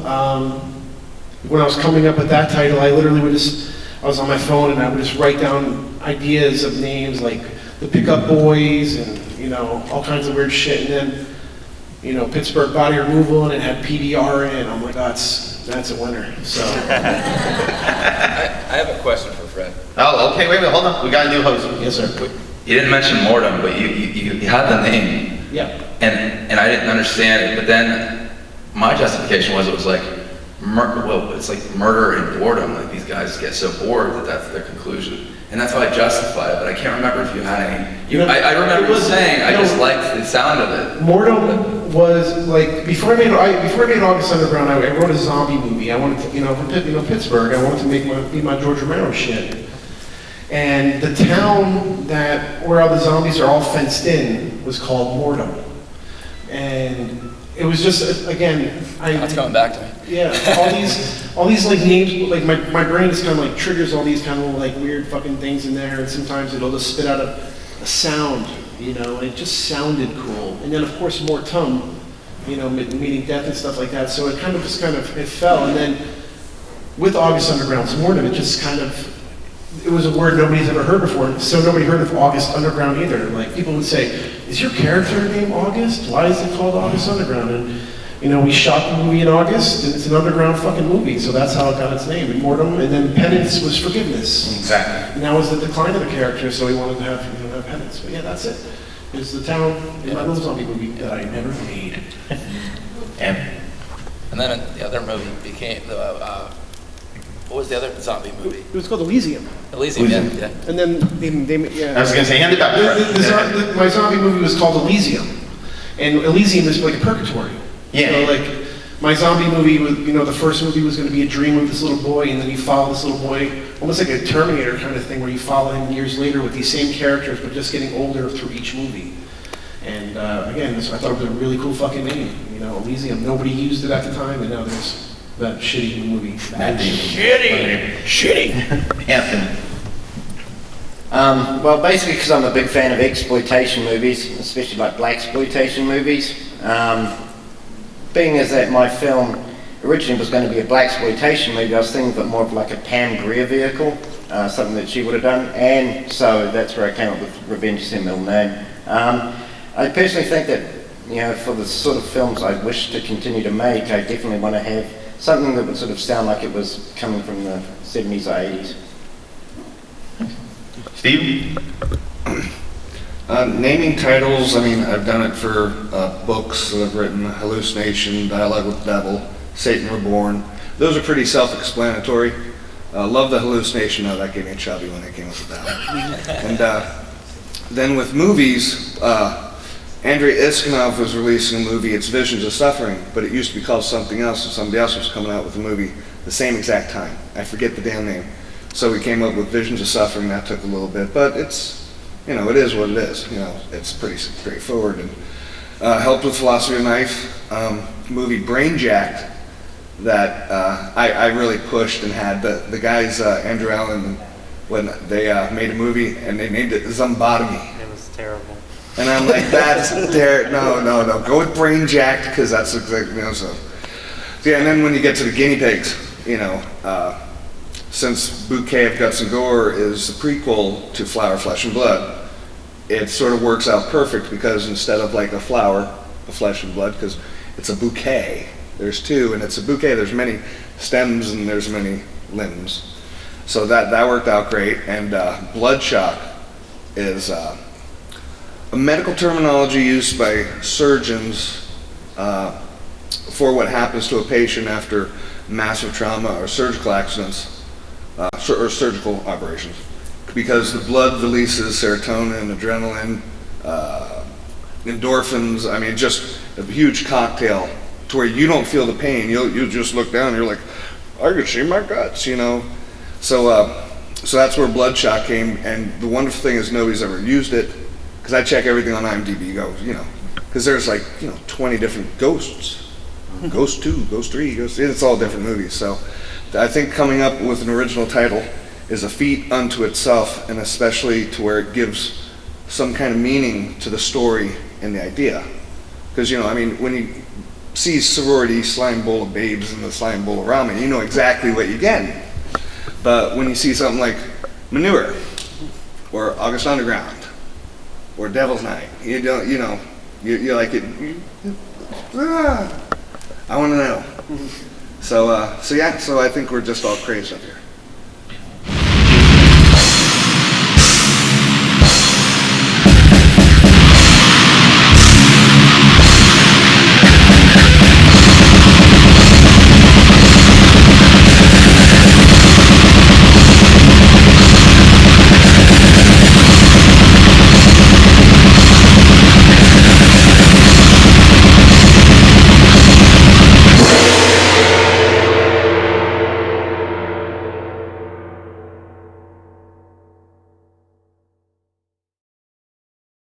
When I was coming up with that title, I literally would I was on my phone and I would just write down ideas of names like the Pickup Boys and, you know, all kinds of weird shit. And then, you know, Pittsburgh Body Removal, and it had PDR in it. I'm like, oh, that's a winner. So. I have a question for Fred. Oh, okay, wait a minute, hold on. We got a new host. Yes, sir. You didn't mention Mortem, but you had the name. Yeah. And I didn't understand it, but then my justification was it was like, well, it's like murder and boredom. Like these guys get so bored that that's their conclusion, and that's how I justify it. But I can't remember if you had any. I remember you saying I just liked the sound of it. Mortem was like before I made August Underground. I wrote a zombie movie. I wanted to, for Pittsburgh. I wanted to make my George Romero shit. And the town where all the zombies are all fenced in was called Mortem. And it was just, again, That's coming back to me. Yeah, all these like names, like my brain just kind of like triggers all these kind of like weird fucking things in there, and sometimes it'll just spit out a sound, you know, and it just sounded cool. And then of course Mortem, you know, meaning death and stuff like that. So it fell, and then with August Underground's Mortem, it was a word nobody's ever heard before, so nobody heard of August Underground either. Like, people would say, is your character named August? Why is it called August Underground? And, you know, we shot the movie in August, and it's an underground fucking movie, so that's how it got its name. And Mortem, and then Penance was forgiveness. Exactly. And that was the decline of the character, so we wanted to have Penance. But yeah, that's it. It's the town in my little zombie movie that I never made. And then the other movie became What was the other zombie movie? It was called Elysium. Elysium, yeah. And then yeah. I was gonna say, hand it back. My zombie movie was called Elysium, and Elysium is like a purgatory. Yeah. So like my zombie movie was, the first movie was going to be a dream of this little boy, and then you follow this little boy, almost like a Terminator kind of thing, where you follow him years later with these same characters, but just getting older through each movie. And again, I thought it was a really cool fucking name. Elysium. Nobody used it at the time, and now there's that shitty movie. Shitty. Anthony. Well, basically, because I'm a big fan of exploitation movies, especially like blaxploitation movies. Being as that my film originally was going to be a blaxploitation movie, I was thinking of it more of like a Pam Grier vehicle, something that she would have done, and so that's where I came up with Revenge is her middle name. I personally think that, for the sort of films I wish to continue to make, I definitely want to have something that would sort of sound like it was coming from the 70s or 80s. Steve? Naming titles, I've done it for books that I've written, Hallucination, Dialogue with the Devil, Satan Reborn. Those are pretty self-explanatory. Love the Hallucination, though, that gave me a chubby when I came up with that one. And then with movies, Andrei Iskanov was releasing a movie, it's Visions of Suffering, but it used to be called something else, and somebody else was coming out with a movie the same exact time. I forget the damn name. So we came up with Visions of Suffering. That took a little bit, but it's, it is what it is. It's pretty straightforward. And helped with Philosophy of Knife, movie Brainjacked that I really pushed and had the guys, Andrew Allen, when they made a movie and they named it Zombotomy. It was terrible. And I'm like, that's no, go with Brainjacked, because that's exactly, so. Yeah, and then when you get to the guinea pigs, since Bouquet of Guts and Gore is the prequel to Flower, Flesh and Blood, it sort of works out perfect, because instead of like a flower of flesh and blood, because it's a bouquet, there's two, and it's a bouquet, there's many stems and there's many limbs. So that worked out great. And bloodshot is a medical terminology used by surgeons for what happens to a patient after massive trauma or surgical accidents, or surgical operations. Because the blood releases serotonin, adrenaline, endorphins, just a huge cocktail to where you don't feel the pain. You'll just look down and you're like, I can see my guts, So that's where bloodshot came, and the wonderful thing is nobody's ever used it, because I check everything on IMDb, because there's 20 different ghosts. Ghost 2, Ghost 3, it's all different movies. So I think coming up with an original title is a feat unto itself, and especially to where it gives some kind of meaning to the story and the idea. Because, when you see sorority slime bowl of babes and the slime bowl of ramen, you know exactly what you're getting. But when you see something like Manure, or August Underground, or Devil's Night, you don't, you're like, I want to know. So I think we're just all crazy up here.